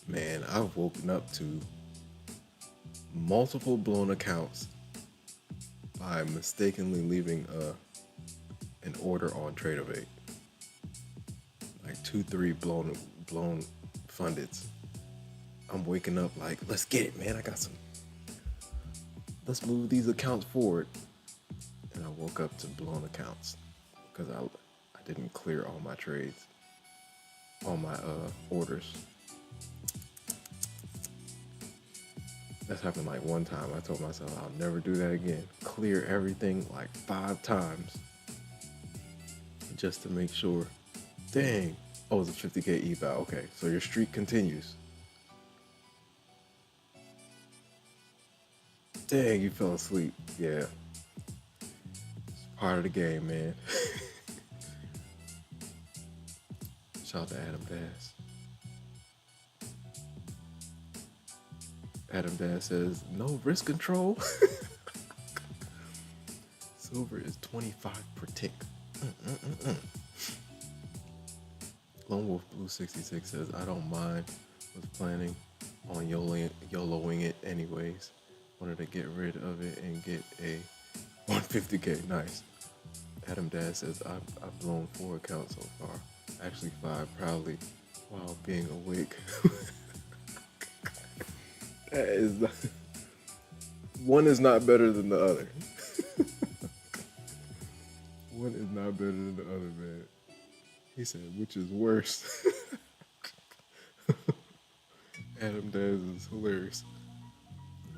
Man, I've woken up to multiple blown accounts by mistakenly leaving an order on Tradeovate. Like 2-3 blown fundeds. I'm waking up like, let's get it, man. I got some. Let's move these accounts forward. And I woke up to blown accounts because I didn't clear all my trades, all my orders. That's happened like one time. I told myself I'll never do that again. Clear everything like 5 times just to make sure. Dang. Oh, it's a 50K eval. Okay, so your streak continues. Dang, you fell asleep. Yeah. It's part of the game, man. Shout out to Adam Bass. Adam Bass says, no risk control. Silver is 25 per tick. Lone Wolf Blue 66 says, I don't mind. Was planning on YOLOing it anyways. Wanted to get rid of it and get a 150K. Nice. Adam Dad says, I've blown 4 accounts so far. Actually 5 proudly while being awake. That is not, one is not better than the other. One is not better than the other, man. He said, which is worse? Adam Daz is hilarious.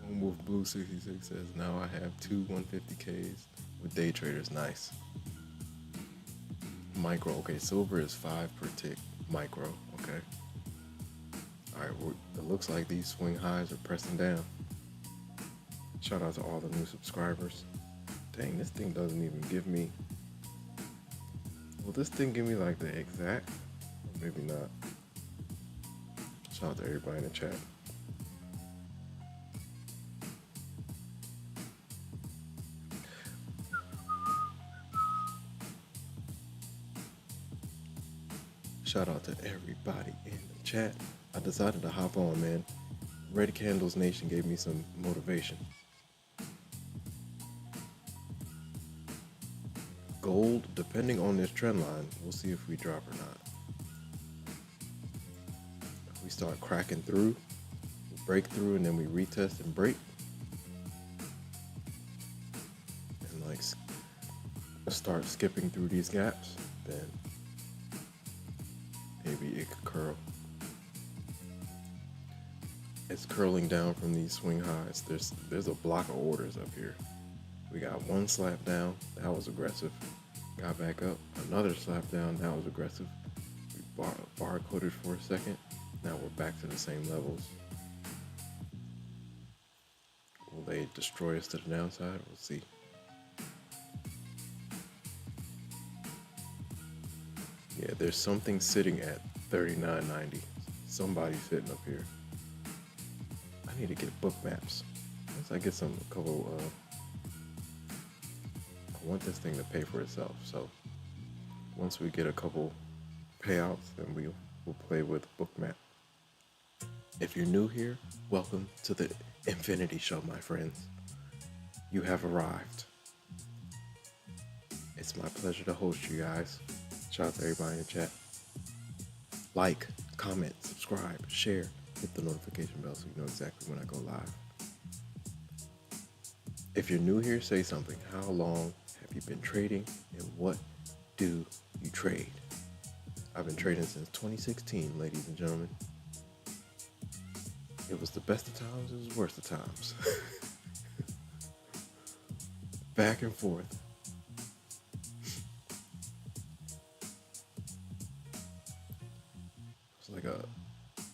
Lone Wolf Blue 66 says, now I have 2 150Ks with day traders. Nice. Micro. Okay, silver is 5 per tick. Micro. Okay. All right. Well, it looks like these swing highs are pressing down. Shout out to all the new subscribers. Dang, this thing doesn't even give me. Will this thing give me like the exact? Maybe not. Shout out to everybody in the chat. Shout out to everybody in the chat. I decided to hop on, man. Red Candles Nation gave me some motivation. Gold, depending on this trend line, we'll see if we drop or not. If we start cracking through, we break through, and then we retest and break, and like start skipping through these gaps, then maybe it could curl. It's curling down from these swing highs. There's a block of orders up here. We got one slap down, that was aggressive. Got back up, another slap down, that was aggressive. We bar coded for a second, now we're back to the same levels. Will they destroy us to the downside? We'll see. Yeah, there's something sitting at 39.90. Somebody's sitting up here. I need to get book maps. Once I get a couple I want this thing to pay for itself. So once we get a couple payouts, then we'll play with Bookmap. If you're new here, welcome to the Infinity Show, my friends. You have arrived. It's my pleasure to host you guys. Shout out to everybody in the chat. Like, comment, subscribe, share, hit the notification bell so you know exactly when I go live. If you're new here, say something. How long have you been trading and what do you trade? I've been trading since 2016, ladies and gentlemen. It was the best of times, it was the worst of times. Back and forth. It's like a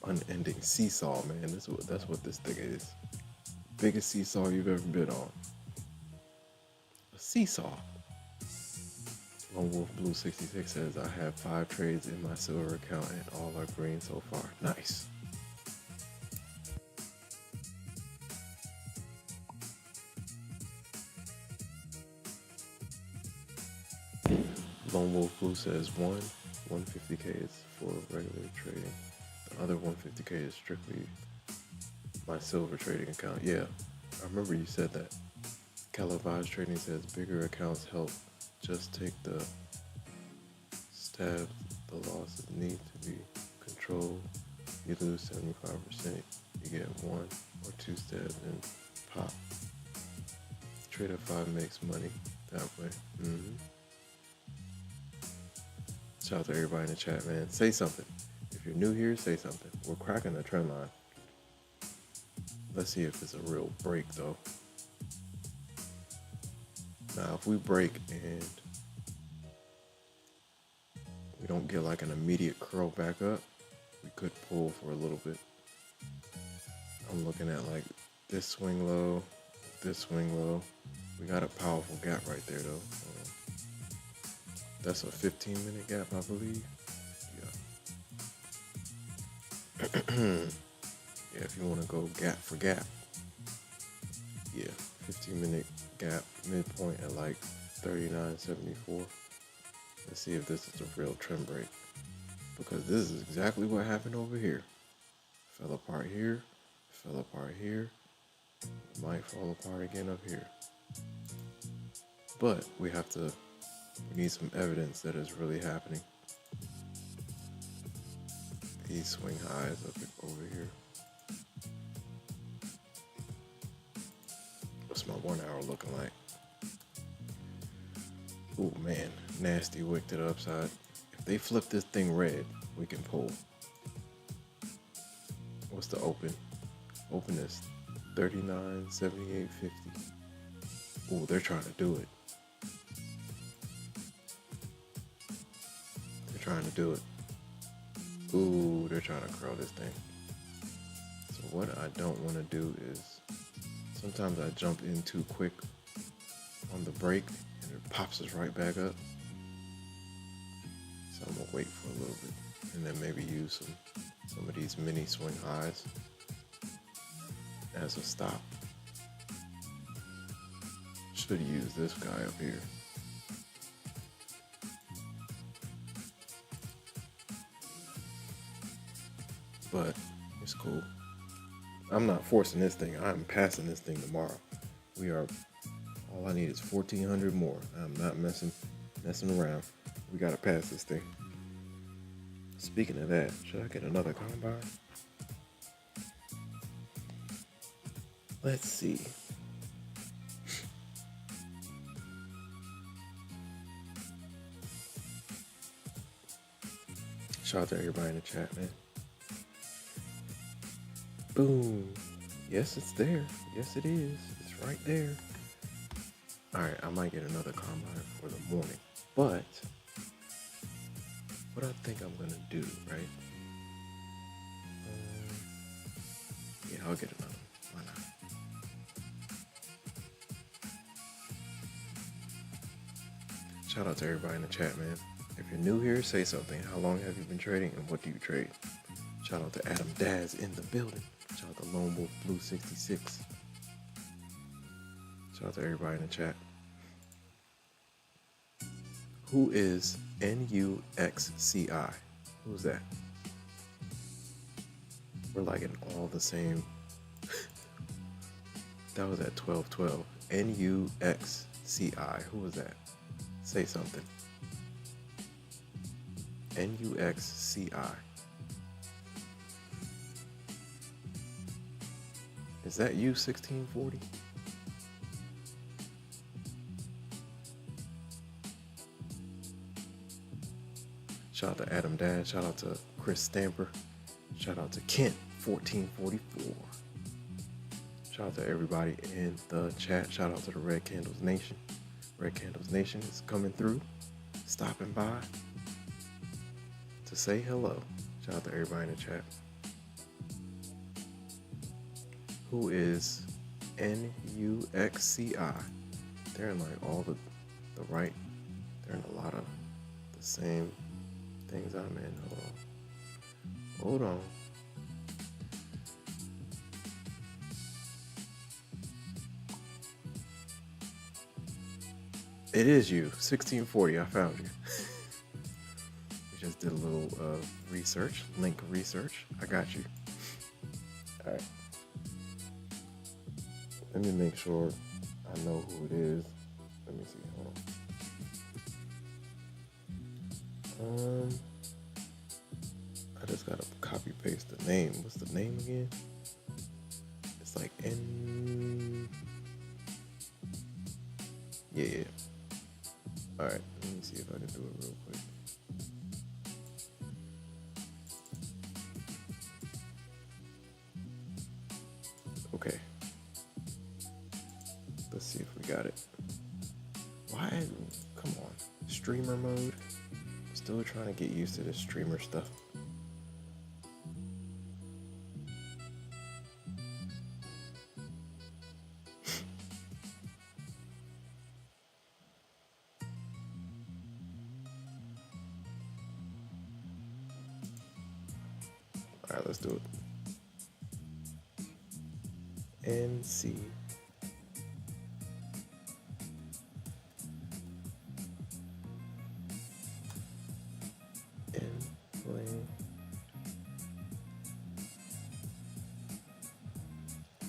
unending seesaw, man. That's what this thing is. Biggest seesaw you've ever been on. A seesaw. Lone Wolf Blue 66 says, I have 5 trades in my silver account and all are green so far. Nice. Lone Wolf Blue says 150K is for regular trading. The other 150K is strictly my silver trading account. Yeah, I remember you said that. Calavage Trading says bigger accounts help. Just take the stabs. The losses need to be controlled. You lose 75%. You get 1 or 2 stabs and pop. Trader 5 makes money that way. Shout out to everybody in the chat, man. Say something. If you're new here, say something. We're cracking the trend line. Let's see if it's a real break, though. Now, if we break and we don't get like an immediate curl back up, we could pull for a little bit. I'm looking at like this swing low, this swing low. We got a powerful gap right there, though. That's a 15-minute gap, I believe. Yeah. Yeah, if you want to go gap for gap. Yeah, 15-minute gap, midpoint at like 39.74. Let's see if this is a real trend break. Because this is exactly what happened over here. Fell apart here, fell apart here, might fall apart again up here. But we need some evidence that it's really happening. These swing highs up over here. What's my 1 hour looking like? Oh man, nasty wick to the upside. If they flip this thing red, we can pull. What's the open? Open is 39.7850. Oh, they're trying to do it. They're trying to do it. Ooh, they're trying to curl this thing. So what I don't want to do is, sometimes I jump in too quick on the break and it pops us right back up. So I'm gonna wait for a little bit and then maybe use some of these mini swing highs as a stop. Should use this guy up here. But it's cool. I'm not forcing this thing. I'm passing this thing tomorrow. All I need is 1,400 more. I'm not messing around. We gotta pass this thing. Speaking of that, should I get another combine? Let's see. Shout out to everybody in the chat, man. Boom. Yes, it's there. Yes, it is. It's right there. All right, I might get another combine for the morning, but what I think I'm gonna do, right? Yeah, I'll get another one. Why not? Shout out to everybody in the chat, man. If you're new here, say something. How long have you been trading, and what do you trade? Shout out to Adam Daz in the building. Shout out to Lone Wolf Blue 66. Shout out to everybody in the chat. Who is NUXCI? Who's that? We're like in all the same. That was at 12:12. NUXCI. Who was that? Say something. NUXCI. Is that you, 1640? Shout out to Adam Dad. Shout out to Chris Stamper. Shout out to Kent, 1444. Shout out to everybody in the chat. Shout out to the Red Candles Nation. Red Candles Nation is coming through, stopping by to say hello. Shout out to everybody in the chat. Who is NUXCI? They're in like all the right. They're in a lot of the same things I'm in. Hold on. It is you, 1640. I found you. We just did a little research, link research. I got you. All right. Let me make sure I know who it is. Let me see. Hold on. I just gotta copy paste the name. What's the name again? It's like N. Yeah. All right. Let me see if I can do it real quick. Okay. Let's see if we got it. Why? Come on. Streamer mode. Still trying to get used to this streamer stuff. All right, let's do it. NC.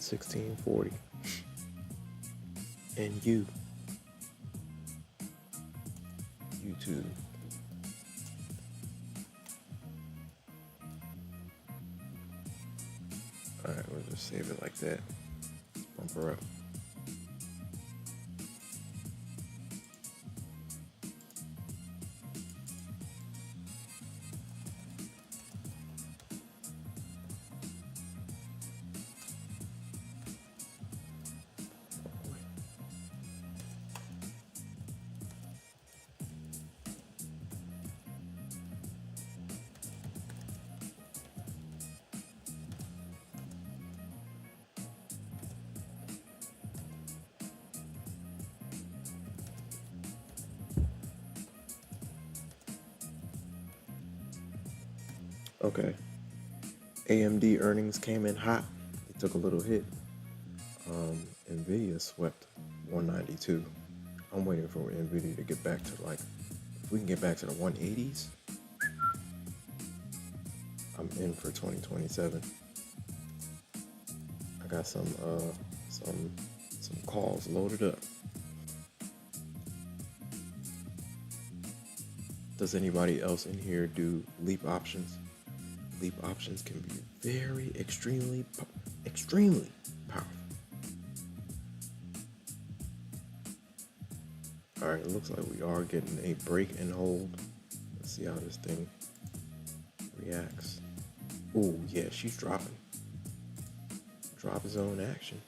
1640. And YouTube. Alright, we'll just save it like that. Bump her up. Okay. AMD earnings came in hot. It took a little hit. Nvidia swept 192. I'm waiting for Nvidia to get back to, like, if we can get back to the 180s, I'm in for 2027. I got some calls loaded up. Does anybody else in here do leap options? Leap options can be very extremely powerful. All right, it looks like we are getting a break and hold. Let's see how this thing reacts. Oh yeah, she's dropping. Drop zone action.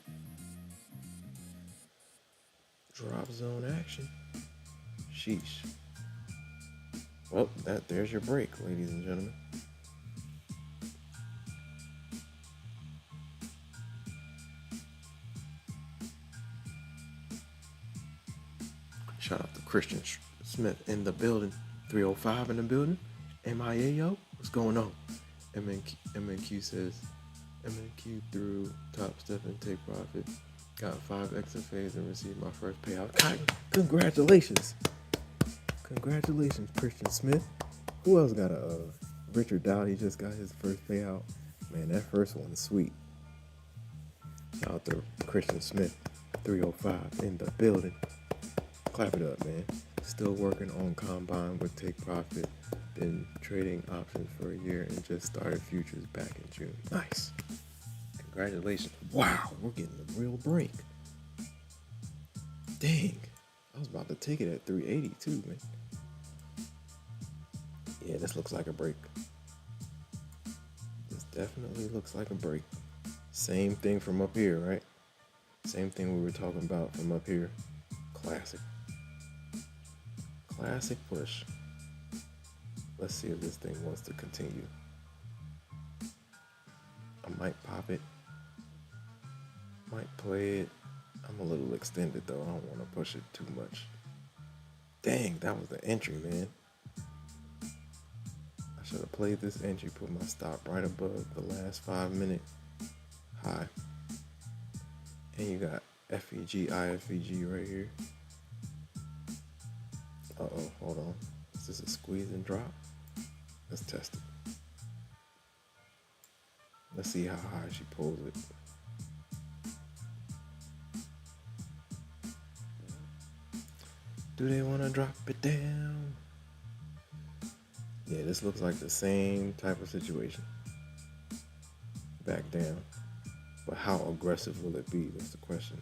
Drop zone action. Sheesh. Well, there's your break, ladies and gentlemen. Shout out to Christian Smith in the building. 305 in the building. MIA, yo, what's going on? MNQ says, MNQ through Topstep and take profit. Got 5 XFAs and received my first payout. Congratulations. Congratulations, Christian Smith. Who else got a Richard Dowdy just got his first payout. Man, that first one's sweet. Shout out to Christian Smith, 305 in the building. Clap it up, man. Still working on Combine with Take Profit. Been trading options for a year and just started futures back in June. Nice. Congratulations. Wow, we're getting a real break. Dang. I was about to take it at 380 too, man. Yeah, this looks like a break. This definitely looks like a break. Same thing from up here, right? Same thing we were talking about from up here. Classic. Classic push. Let's see if this thing wants to continue. I might pop it. Might play it. I'm a little extended though. I don't want to push it too much. Dang, that was the entry, man. I should have played this entry, put my stop right above the last 5-minute high. And you got FEG, IFEG right here. Uh-oh, hold on. Is this a squeeze and drop? Let's test it. Let's see how high she pulls it. Do they want to drop it down? Yeah, this looks like the same type of situation. Back down. But how aggressive will it be? That's the question.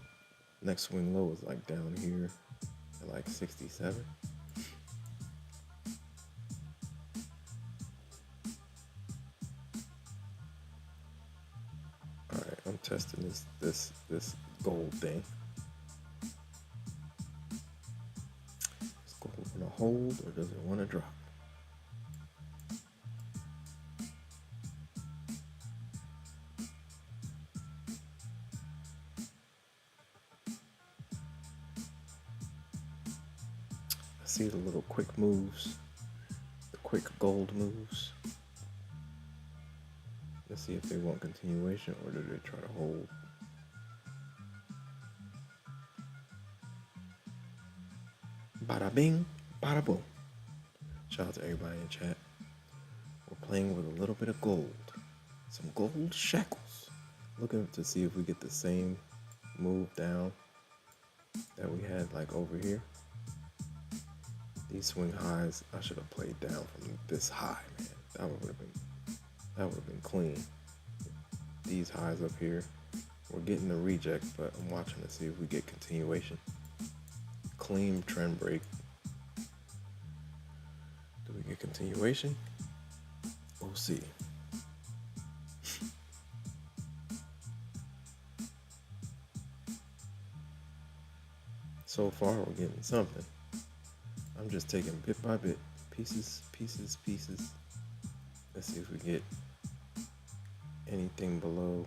Next swing low is like down here at like 67. Alright, I'm testing this gold thing. Is gold gonna hold or does it want to drop? See the little quick moves, the quick gold moves. Let's see if they want continuation or do they try to hold. Bada bing, bada boom. Shout out to everybody in chat. We're playing with a little bit of gold. Some gold shackles. Looking to see if we get the same move down that we had like over here. These swing highs, I should have played down from this high, man. That would have been clean. These highs up here, we're getting the reject, but I'm watching to see if we get continuation. Clean trend break. Do we get continuation? We'll see. So far, we're getting something. I'm just taking bit by bit, pieces. Let's see if we get anything below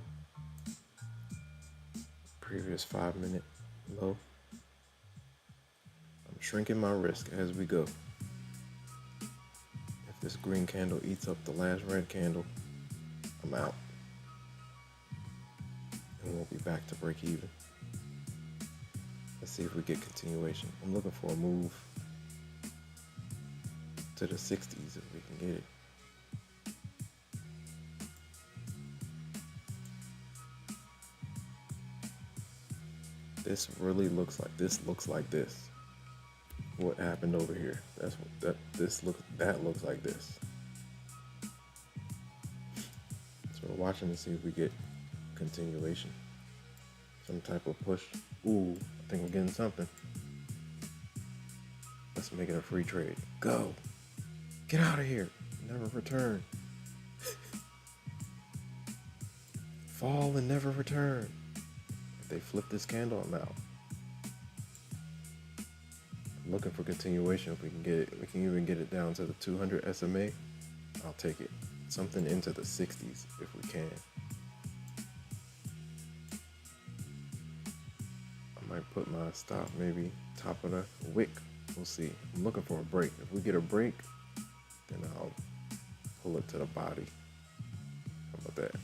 previous 5-minute low. I'm shrinking my risk as we go. If this green candle eats up the last red candle, I'm out. And we'll be back to break even. Let's see if we get continuation. I'm looking for a move to the 60s if we can get it. This really looks like this. What happened over here? That's what that looks like this. So we're watching to see if we get continuation. Some type of push. Ooh, I think we're getting something. Let's make it a free trade. Go. Get out of here. Never return. Fall and never return. If they flip this candle, I'm out. I'm looking for continuation. If we can get it, we can even get it down to the 200 SMA. I'll take it. Something into the 60s if we can. I might put my stop maybe top of the wick. We'll see. I'm looking for a break. If we get a break, then I'll pull it to the body. How about that?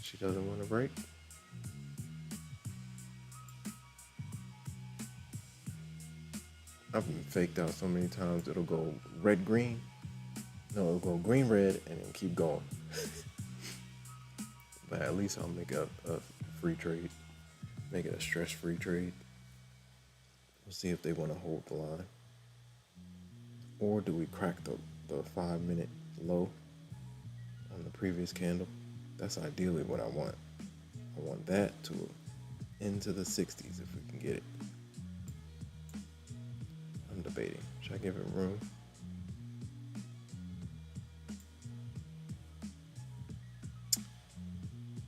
She doesn't want to break. I've been faked out so many times. It'll go red green. No, it'll go green red and then keep going. But at least I'll make a free trade. Make it a stress-free trade. We'll see if they want to hold the line. Or do we crack the 5-minute low on the previous candle? That's ideally what I want. I want that to into the 60s if we can get it. I'm debating. Should I give it room?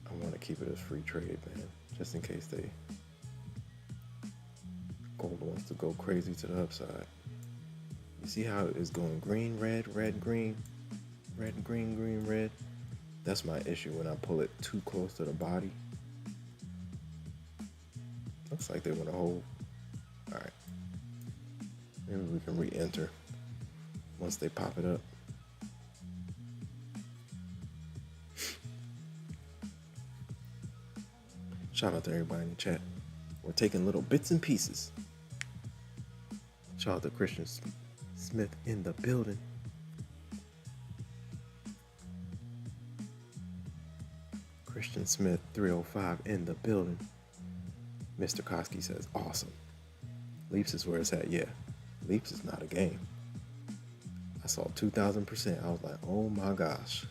I want to keep it as free trade, man. Just in case gold wants to go crazy to the upside. You see how it's going green, red, green, red, green, green, red? That's my issue when I pull it too close to the body. Looks like they want to hold. All right. Maybe we can re-enter once they pop it up. Shout out to everybody in the chat. We're taking little bits and pieces. Shout out to Christian Smith in the building. Christian Smith 305 in the building. Mr. Koski says, awesome. Leaps is where it's at. Yeah, Leaps is not a game. I saw 2,000%. I was like, oh my gosh.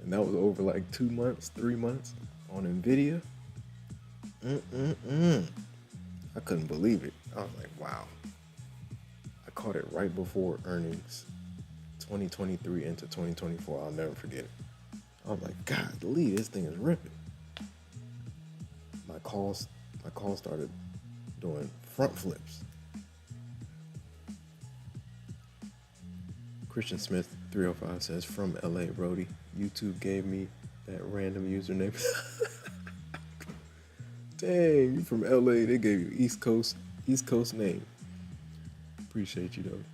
And that was over like 2 months, 3 months on NVIDIA. I couldn't believe it. I was like, wow. I caught it right before earnings, 2023 into 2024. I'll never forget it. I was like, golly, this thing is ripping. My call started doing front flips. Christian Smith 305 says, from LA, Brody. YouTube gave me that random username. Dang, you from LA, they gave you East Coast name. Appreciate you though.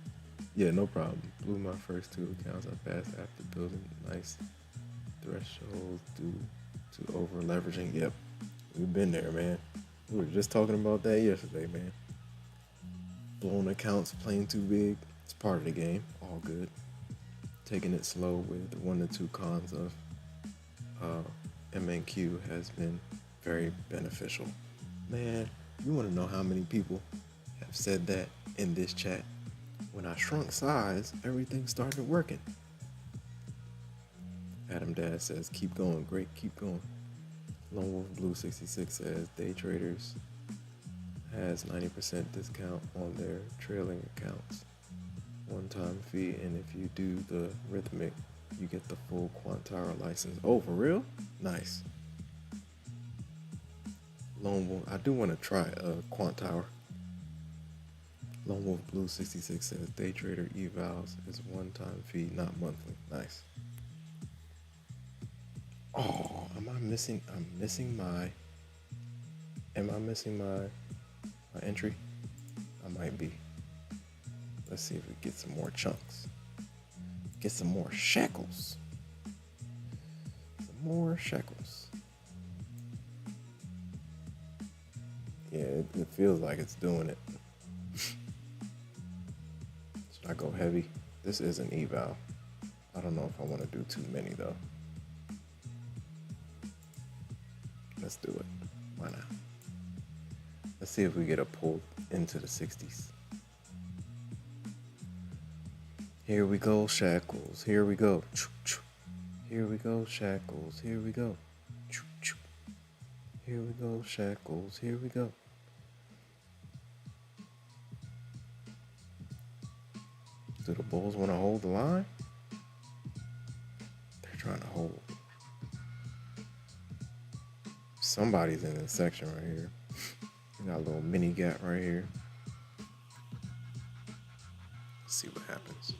Yeah, no problem. Blew my first 2 accounts I passed after building nice thresholds due to over leveraging. Yep, we've been there, man. We were just talking about that yesterday, man. Blown accounts, playing too big. It's part of the game. All good. Taking it slow with 1 to 2 cons of MNQ has been very beneficial. Man, you want to know how many people have said that in this chat? When I shrunk size, everything started working. Adam Dad says, keep going, great, keep going. Lone Wolf Blue 66 says, day traders has 90% discount on their trailing accounts. One-time fee, and if you do the rhythmic, you get the full Quantara license. Oh, for real? Nice. Lone Wolf, I do want to try Quantara. Lone Wolf Blue 66 says, day trader evals is one-time fee, not monthly. Nice. Oh, am I missing my entry? I might be. Let's see if we get some more chunks. Get some more shekels. Some more shekels. Yeah, it feels like it's doing it. Should I go heavy? This is an eval. I don't know if I want to do too many though. Let's do it. Why not? Let's see if we get a pull into the 60s. Here we go, shackles. Here we go. Here we go, shackles. Here we go. Here we go, shackles. Here we go. Do the bulls want to hold the line? They're trying to hold. Somebody's in this section right here. We got a little mini gap right here. Let's see what happens.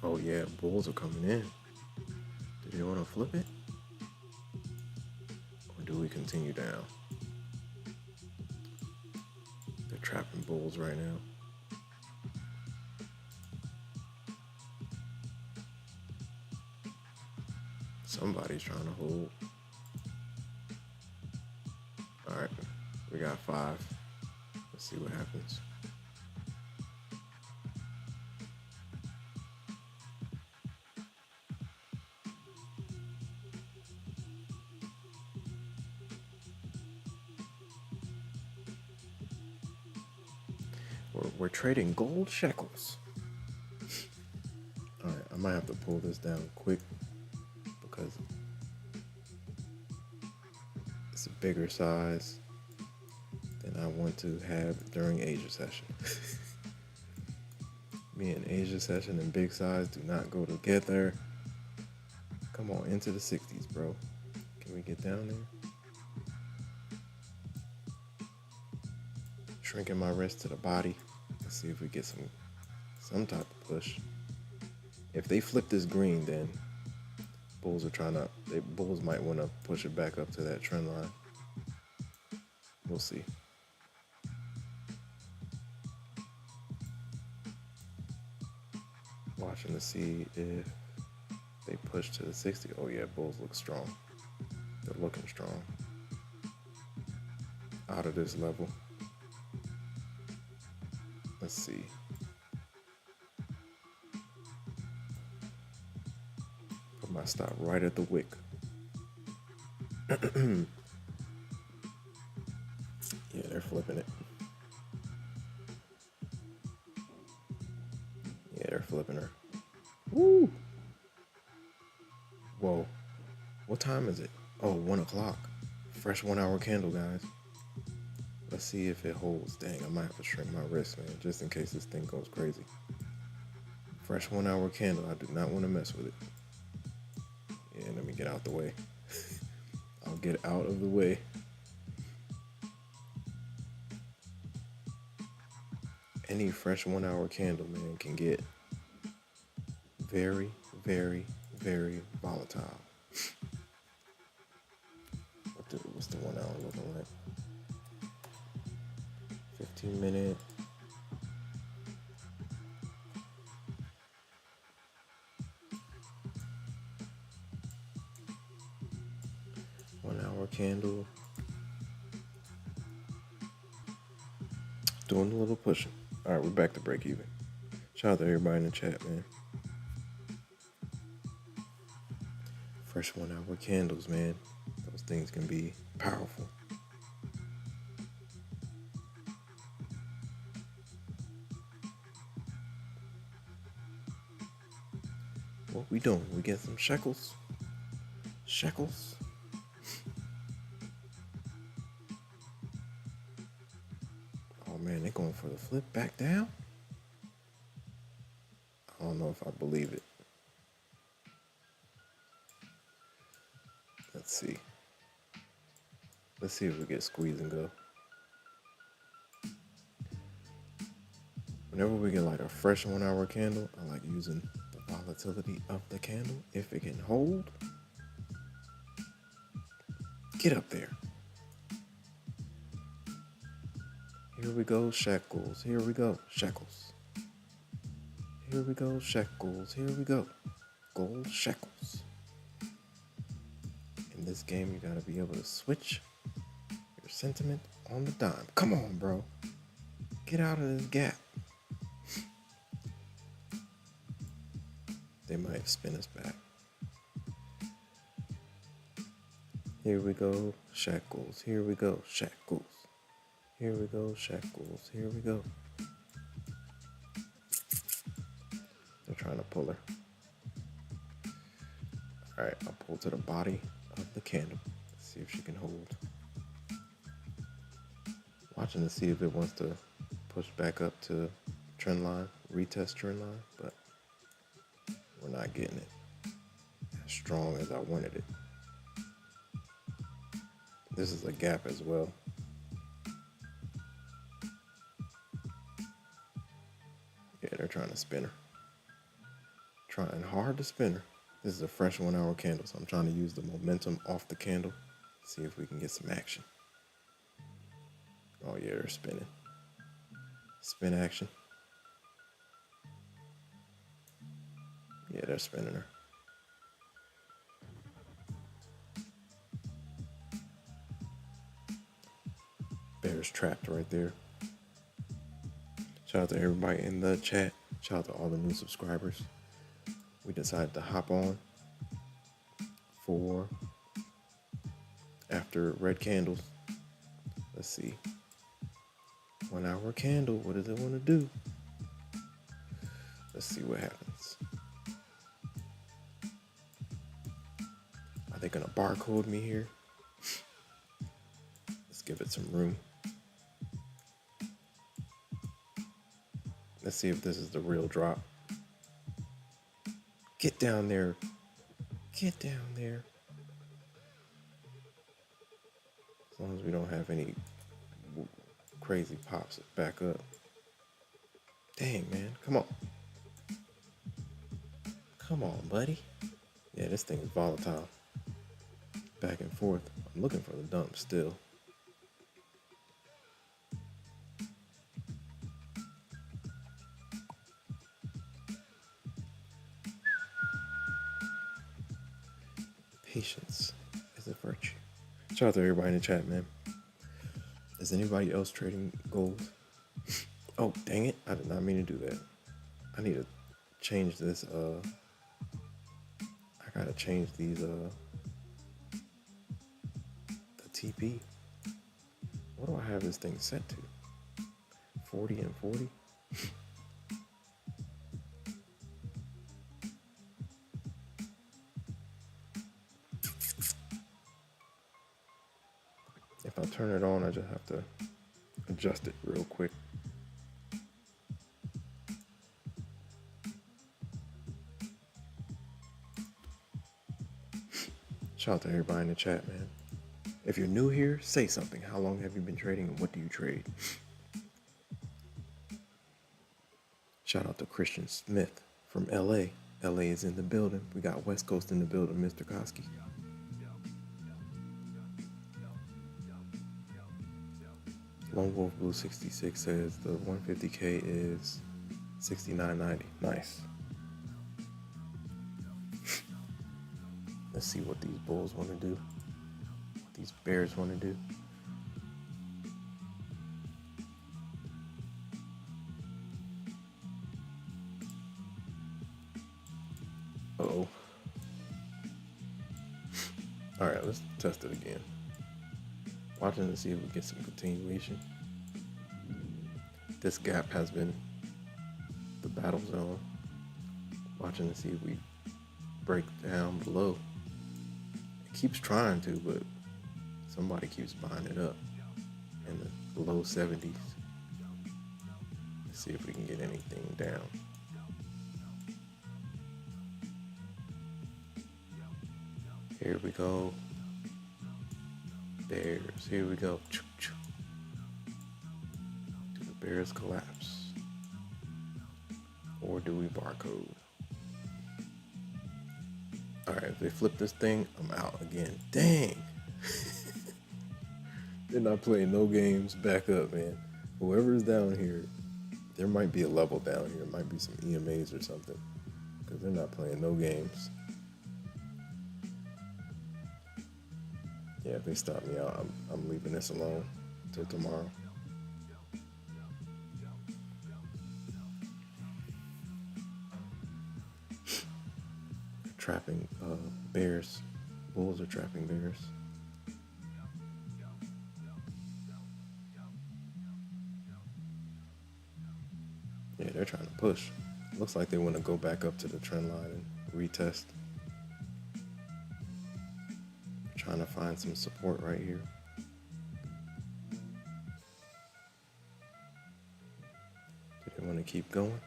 Oh yeah, bulls are coming in. Do they want to flip it? Or do we continue down? They're trapping bulls right now. Somebody's trying to hold. All right, we got 5. Let's see what happens. We're trading gold shekels. All right, I might have to pull this down quick because it's a bigger size than I want to have during Asia session. Me and Asia session and big size do not go together. Come on, into the 60s, bro. Can we get down there? Shrinking my wrist to the body. Let's see if we get some type of push. If they flip this green, then bulls might want to push it back up to that trend line. We'll see. Watching to see if they push to the 60. Oh yeah, bulls look strong. They're looking strong. Out of this level. Let's see. Put my stop right at the wick. Yeah, they're flipping it. Yeah, they're flipping her. Woo! Whoa. What time is it? Oh, 1 o'clock. Fresh 1 hour candle, guys. Let's see if it holds. Dang, I might have to shrink my wrist, man, just in case this thing goes crazy. Fresh 1 hour candle. I do not want to mess with it. Yeah, let me get out the way. I'll get out of the way. Any fresh 1 hour candle, man, can get very, very, very volatile. What's the 1 hour looking like? 15 minute. Candle. Doing a little pushing. All right, we're back to break even. Shout out to everybody in the chat, man. Fresh 1 hour candles, man. Those things can be powerful. What we doing? We get some shekels? Shekels? Oh man, they going for the flip back down? I don't know if I believe it. Let's see. Let's see if we get squeeze and go. Whenever we get like a fresh 1 hour candle, I like using the volatility of the candle. If it can hold, get up there. Here we go, shekels. Here we go, shekels. Here we go, shekels. Here we go, gold shekels. In this game, you gotta be able to switch your sentiment on the dime. Come on, bro. Get out of this gap. They might spin us back. Here we go, shekels. Here we go, shekels. Here we go, shekels. Here we go. They're trying to pull her. All right, I'll pull to the body of the candle. See if she can hold. Watching to see if it wants to push back up to trend line, retest trend line, but we're not getting it as strong as I wanted it. This is a gap as well. Yeah, they're trying to spin her. Trying hard to spin her. This is a fresh 1 hour candle, so I'm trying to use the momentum off the candle. See if we can get some action. Oh yeah, they're spinning. Spin action. Yeah, they're spinning her. Bear's trapped right there. Shout out to everybody in the chat. Shout out to all the new subscribers. We decided to hop on for after red candles. Let's see. 1 hour candle. What does it want to do? Let's see what happens. Are they gonna barcode me here? Let's give it some room. Let's see if this is the real drop. Get down there. Get down there. As long as we don't have any crazy pops back up. Dang, man. Come on. Come on, buddy. Yeah, this thing is volatile. Back and forth. I'm looking for the dump still. Patience is a virtue. Shout out to everybody in the chat, man. Is anybody else trading gold? Oh, dang it. I did not mean to do that. I need to change this. I gotta change these, the TP. What do I have this thing set to? 40 and 40? If I turn it on, I just have to adjust it real quick. Shout out to everybody in the chat, man. If you're new here, say something. How long have you been trading and what do you trade? Shout out to Christian Smith from LA. LA is in the building. We got West Coast in the building, Mr. Koski. Lone Wolf Blue 66 says the 150K is 69.90. Nice. Let's see what these bulls want to do. What these bears want to do. let's test it again. Watching to see if we get some continuation. This gap has been the battle zone. Watching to see if we break down below. It keeps trying to, but somebody keeps buying it up in the low 70s. Let's see if we can get anything down. Here we go. Bears. Here we go. Do the bears collapse? Or do we barcode? Alright, if they flip this thing, I'm out again. Dang! They're not playing no games. Back up, man. Whoever's down here, there might be a level down here. It might be some EMAs or something. Because they're not playing no games. Yeah, if they stop me out, I'm leaving this alone until tomorrow. Trapping bears. Bulls are trapping bears. Yeah, they're trying to push. Looks like they want to go back up to the trend line and retest. Trying to find some support right here. Do they want to keep going?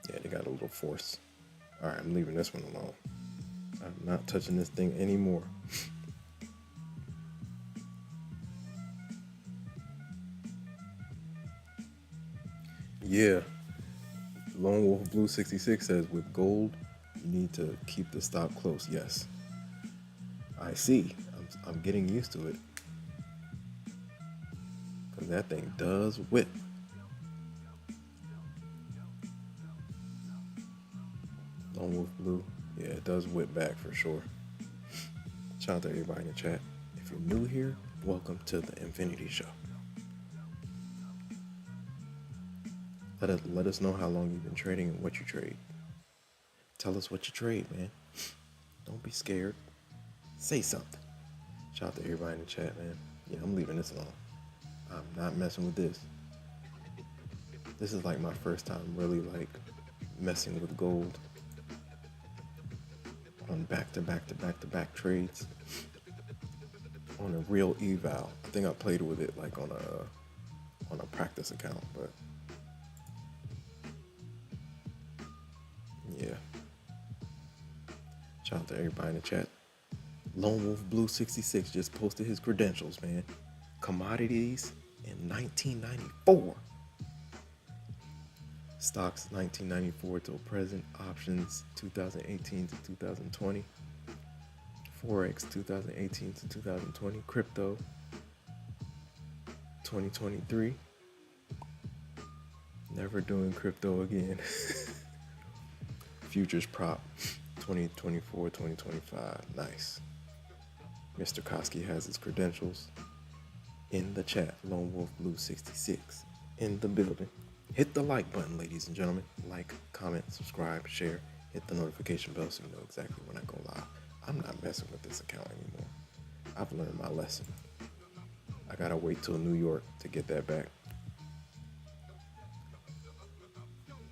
Yeah, they got a little force. All right, I'm leaving this one alone. I'm not touching this thing anymore. Yeah, Lone Wolf Blue 66 says with gold, you need to keep the stop close. Yes, I see. I'm getting used to it. Because that thing does whip. Lone Wolf Blue, yeah, it does whip back for sure. Shout out to everybody in the chat. If you're new here, welcome to the Infinity Show. Let us know how long you've been trading and what you trade. Tell us what you trade, man. Don't be scared. Say something. Shout out to everybody in the chat, man. Yeah, I'm leaving this alone. I'm not messing with this. This is like my first time really like messing with gold on back-to-back trades on a real eval. I think I played with it like on a practice account, but yeah. Shout out to everybody in the chat. Lone Wolf Blue 66 just posted his credentials, man. Commodities in 1994. Stocks 1994 till present. Options 2018 to 2020. Forex 2018 to 2020. Crypto 2023. Never doing crypto again. Futures prop 2024, 2025. Nice. Mr. Koski has his credentials in the chat. Lone Wolf Blue 66 in the building. Hit the like button, ladies and gentlemen. Like, comment, subscribe, share. Hit the notification bell so you know exactly when I go live. I'm not messing with this account anymore. I've learned my lesson. I gotta wait till New York to get that back.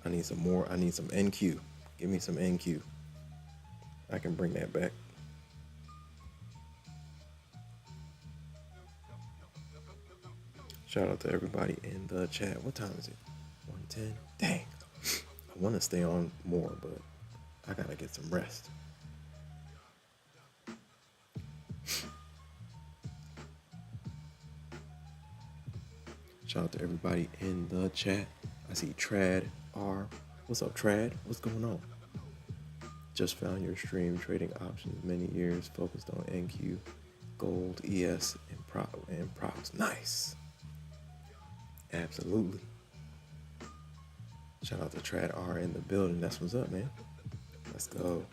I need some more. I need some NQ. Give me some NQ. I can bring that back. Shout out to everybody in the chat. What time is it? 1:10. Dang. I want to stay on more, but I gotta get some rest. Shout out to everybody in the chat. I see Trad R. What's up, Trad? What's going on? Just found your stream trading options many years focused on NQ, gold, ES, and props. Nice. Absolutely. Shout out to Trad R in the building. That's what's up, man. Let's go.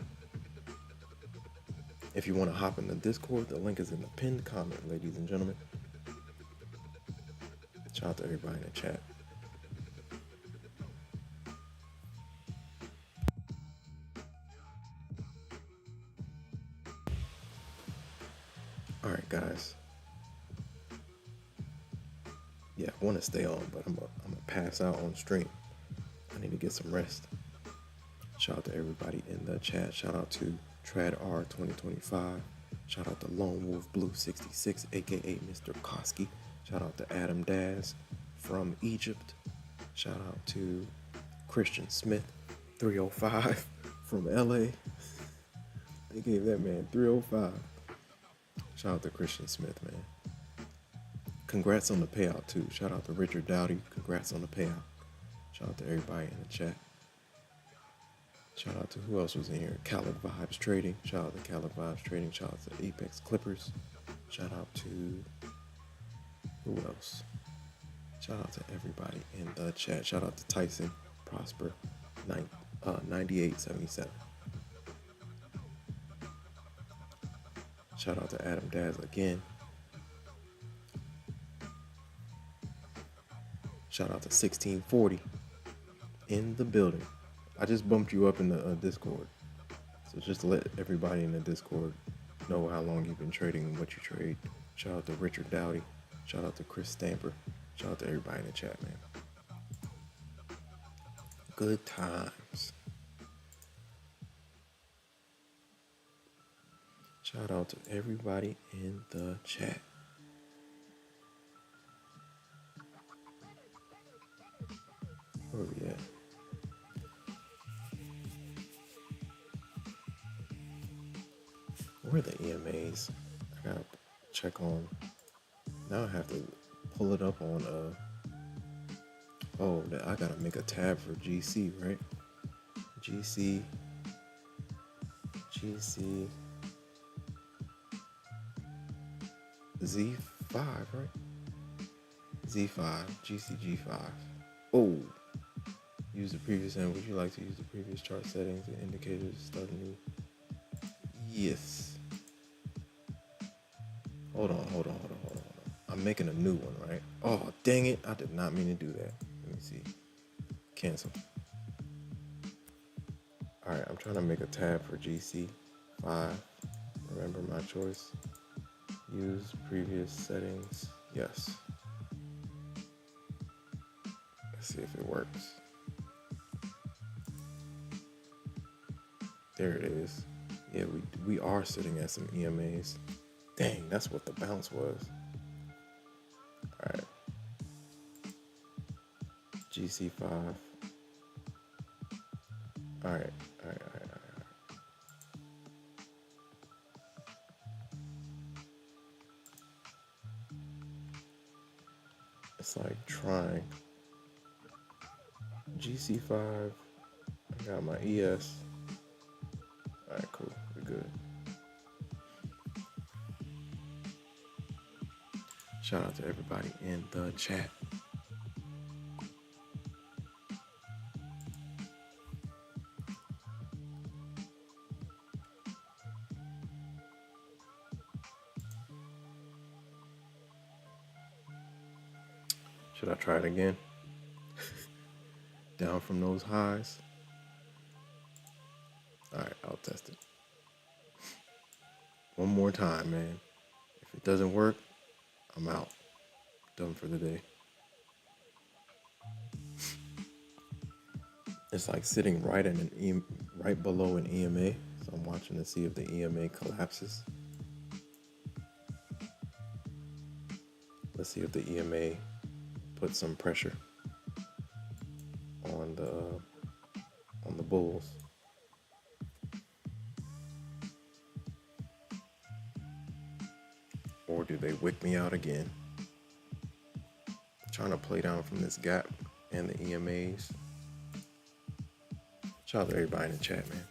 If you want to hop in the Discord, the link is in the pinned comment, ladies and gentlemen. Shout out to everybody in the chat. Yeah, I want to stay on, but I'm gonna pass out on stream. I need to get some rest. Shout out to everybody in the chat. Shout out to TradR 2025. Shout out to Lone Wolf Blue 66, aka Mr. Koski. Shout out to Adam Daz from Egypt. Shout out to Christian Smith 305 from LA. They gave that man 305. Shout out to Christian Smith, man. Congrats on the payout too. Shout out to Richard Dowdy. Congrats on the payout. Shout out to everybody in the chat. Shout out to who else was in here? Khaled Vibes Trading. Shout out to Khaled Vibes Trading. Shout out to Apex Clippers. Shout out to who else? Shout out to everybody in the chat. Shout out to Tyson Prosper 9877. Shout out to Adam Daz again. Shout out to 1640 in the building. I just bumped you up in the Discord. So just to let everybody in the Discord know how long you've been trading and what you trade. Shout out to Richard Dowdy. Shout out to Chris Stamper. Shout out to everybody in the chat, man. Good times. Shout out to everybody in the chat. Where are we at? Where are the EMAs? I gotta check on. Now I have to pull it up on oh, I gotta make a tab for GC, right? GC Z5, right? Z5, GCG5. Oh, use the previous and would you like to use the previous chart settings and indicators to start a new? Yes. Hold on. I'm making a new one, right? Oh, dang it. I did not mean to do that. Let me see. Cancel. All right, I'm trying to make a tab for GC5. Remember my choice. Use previous settings. Yes. Let's see if it works. There it is. Yeah, we are sitting at some EMAs. Dang, that's what the bounce was. All right. GC5. All right. It's like trying. GC5. I got my ES. All right, cool. We're good. Shout out to everybody in the chat. Should I try it again? Down from those highs. All right, I'll test it. One more time, man. If it doesn't work, I'm out. Done for the day. It's like sitting right in right below an EMA. So I'm watching to see if the EMA collapses. Let's see if the EMA puts some pressure on the bulls. Or do they wick me out again? I'm trying to play down from this gap and the EMAs. Shout out to everybody in the chat, man.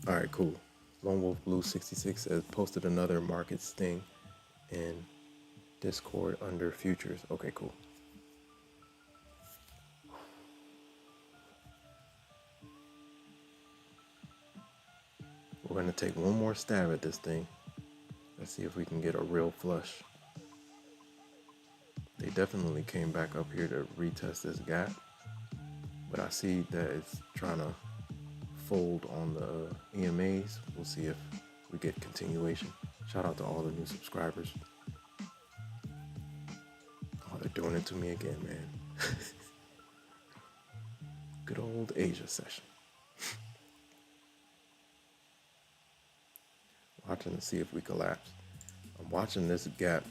All right, cool. Lone Wolf Blue 66 has posted another market sting in Discord under futures. Okay, cool. We're gonna take one more stab at this thing. Let's see if we can get a real flush. They definitely came back up here to retest this gap, but I see that it's trying to fold on the EMAs. We'll see if we get continuation. Shout out to all the new subscribers. Oh, they're doing it to me again, man. Good old Asia session. Watching to see if we collapse. I'm watching this gap.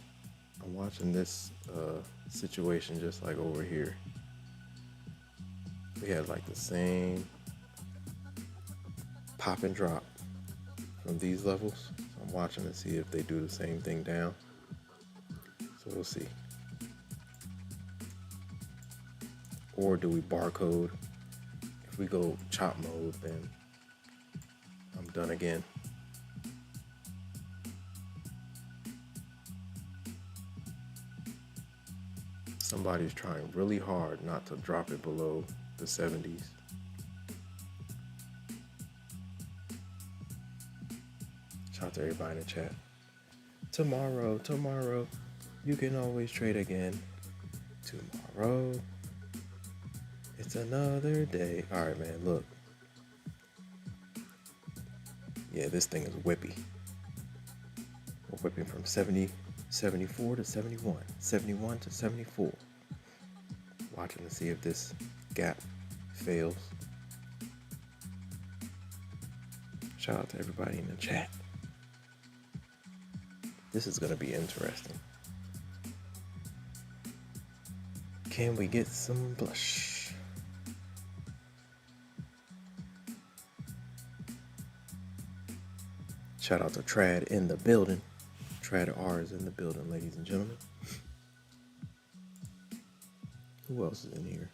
I'm watching this situation just like over here. We had like the same pop and drop from these levels. So I'm watching to see if they do the same thing down. So we'll see. Or do we barcode? If we go chop mode, then I'm done again. Somebody's trying really hard not to drop it below the 70s. Shout out to everybody in the chat. Tomorrow, you can always trade again. Tomorrow, it's another day. All right, man, look. Yeah, this thing is whippy. We're whipping from 74 to 71, 71 to 74. Watching to see if this gap fails. Shout out to everybody in the chat. This is going to be interesting. Can we get some blush? Shout out to Trad in the building. Trad R is in the building, ladies and gentlemen. Who else is in here?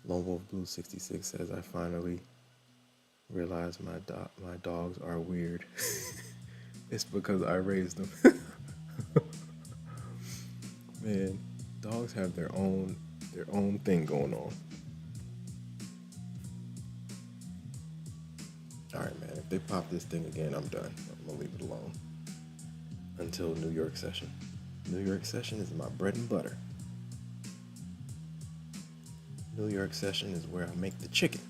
Lone Wolf Blue 66 says, I finally realized my dogs are weird. It's because I raised them. Man, dogs have their own thing going on. All right, man. If they pop this thing again, I'm done. I'm gonna leave it alone until New York session. New York session is my bread and butter. New York session is where I make the chicken.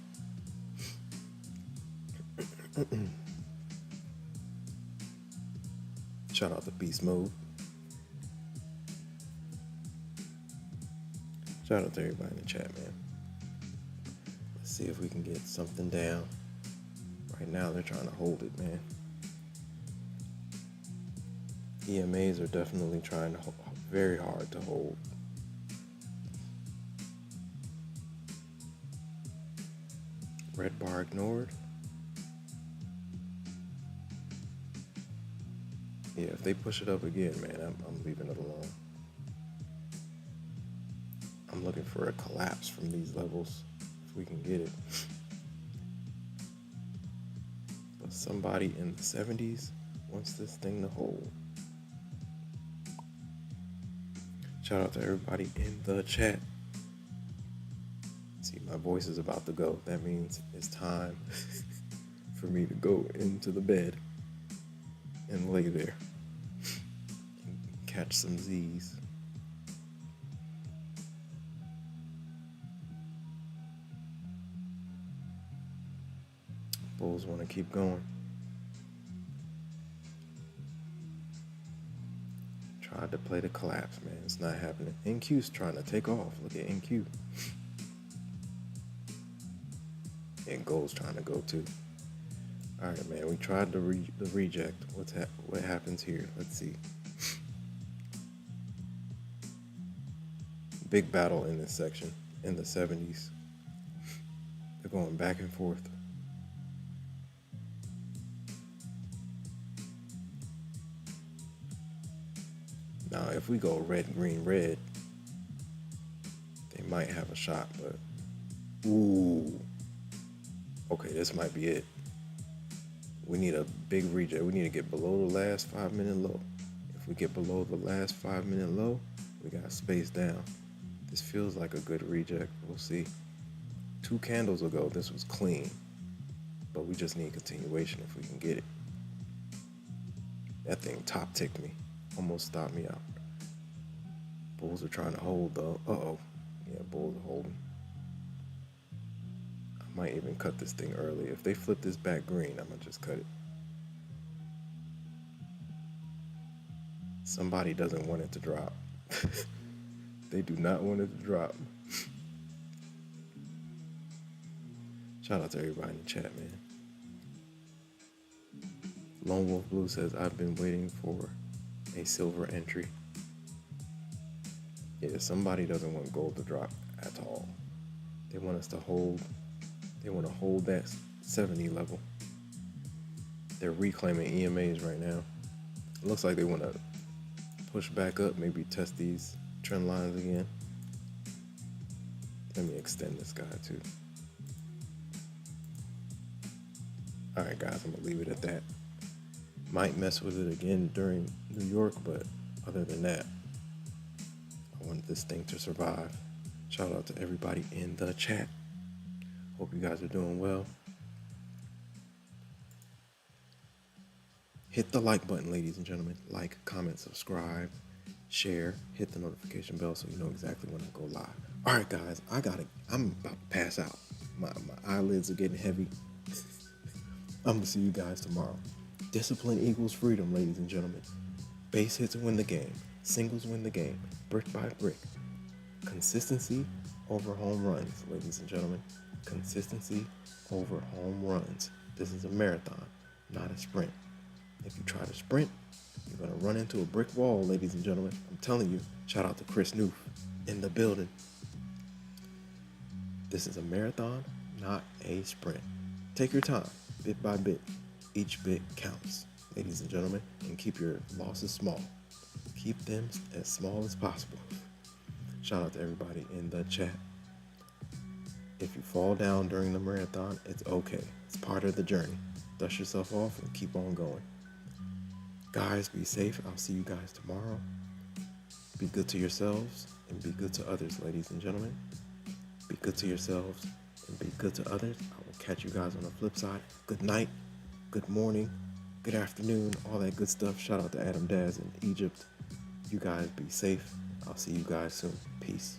Shout out to Beast Mode. Shout out to everybody in the chat, man. Let's see if we can get something down. Right now, they're trying to hold it, man. EMAs are definitely trying to very hard to hold. Red bar ignored. Yeah, if they push it up again, man, I'm leaving it alone. I'm looking for a collapse from these levels, if we can get it. But somebody in the 70s wants this thing to hold. Shout out to everybody in the chat. See, my voice is about to go. That means it's time for me to go into the bed and lay there and catch some Z's. Bulls want to keep going. Tried to play the collapse, man. It's not happening. NQ's trying to take off. Look at NQ. And Gold's trying to go too. All right, man. We tried the reject. What happens here? Let's see. Big battle in this section in the 70s. They're going back and forth. Now, if we go red, green, red, they might have a shot, but ooh. Okay, this might be it. We need a big reject. We need to get below the last 5-minute low. If we get below the last 5-minute low, we got space down. This feels like a good reject. We'll see. 2 candles ago, this was clean, but we just need continuation if we can get it. That thing top ticked me. Almost stopped me out. Bulls are trying to hold though. Uh-oh. Yeah, bulls are holding. I might even cut this thing early. If they flip this back green, I'm gonna just cut it. Somebody doesn't want it to drop. They do not want it to drop. Shout out to everybody in the chat, man. Lone Wolf Blue says, I've been waiting for a silver entry. Yeah, somebody doesn't want gold to drop at all. They want us to hold, they want to hold that 70 level. They're reclaiming EMAs right now. It looks like they want to push back up, maybe test these trend lines again. Let me extend this guy too. All right, guys, I'm gonna leave it at that. Might mess with it again during New York, but other than that, I wanted this thing to survive. Shout out to everybody in the chat. Hope you guys are doing well. Hit the like button, ladies and gentlemen. Like, comment, subscribe, share, hit the notification bell so you know exactly when I go live. All right, guys, I'm about to pass out. My eyelids are getting heavy. I'm gonna see you guys tomorrow. Discipline equals freedom, ladies and gentlemen. Base hits win the game. Singles win the game. Brick by brick. Consistency over home runs, ladies and gentlemen. Consistency over home runs. This is a marathon, not a sprint. If you try to sprint, you're gonna run into a brick wall, ladies and gentlemen. I'm telling you, shout out to Chris Noof in the building. This is a marathon, not a sprint. Take your time, bit by bit. Each bit counts, ladies and gentlemen, and keep your losses small. Keep them as small as possible. Shout out to everybody in the chat. If you fall down during the marathon, it's okay. It's part of the journey. Dust yourself off and keep on going. Guys, be safe. I'll see you guys tomorrow. Be good to yourselves and be good to others, ladies and gentlemen. Be good to yourselves and be good to others. I will catch you guys on the flip side. Good night, good morning, good afternoon, all that good stuff. Shout out to Adam Daz in Egypt. You guys be safe. I'll see you guys soon. Peace.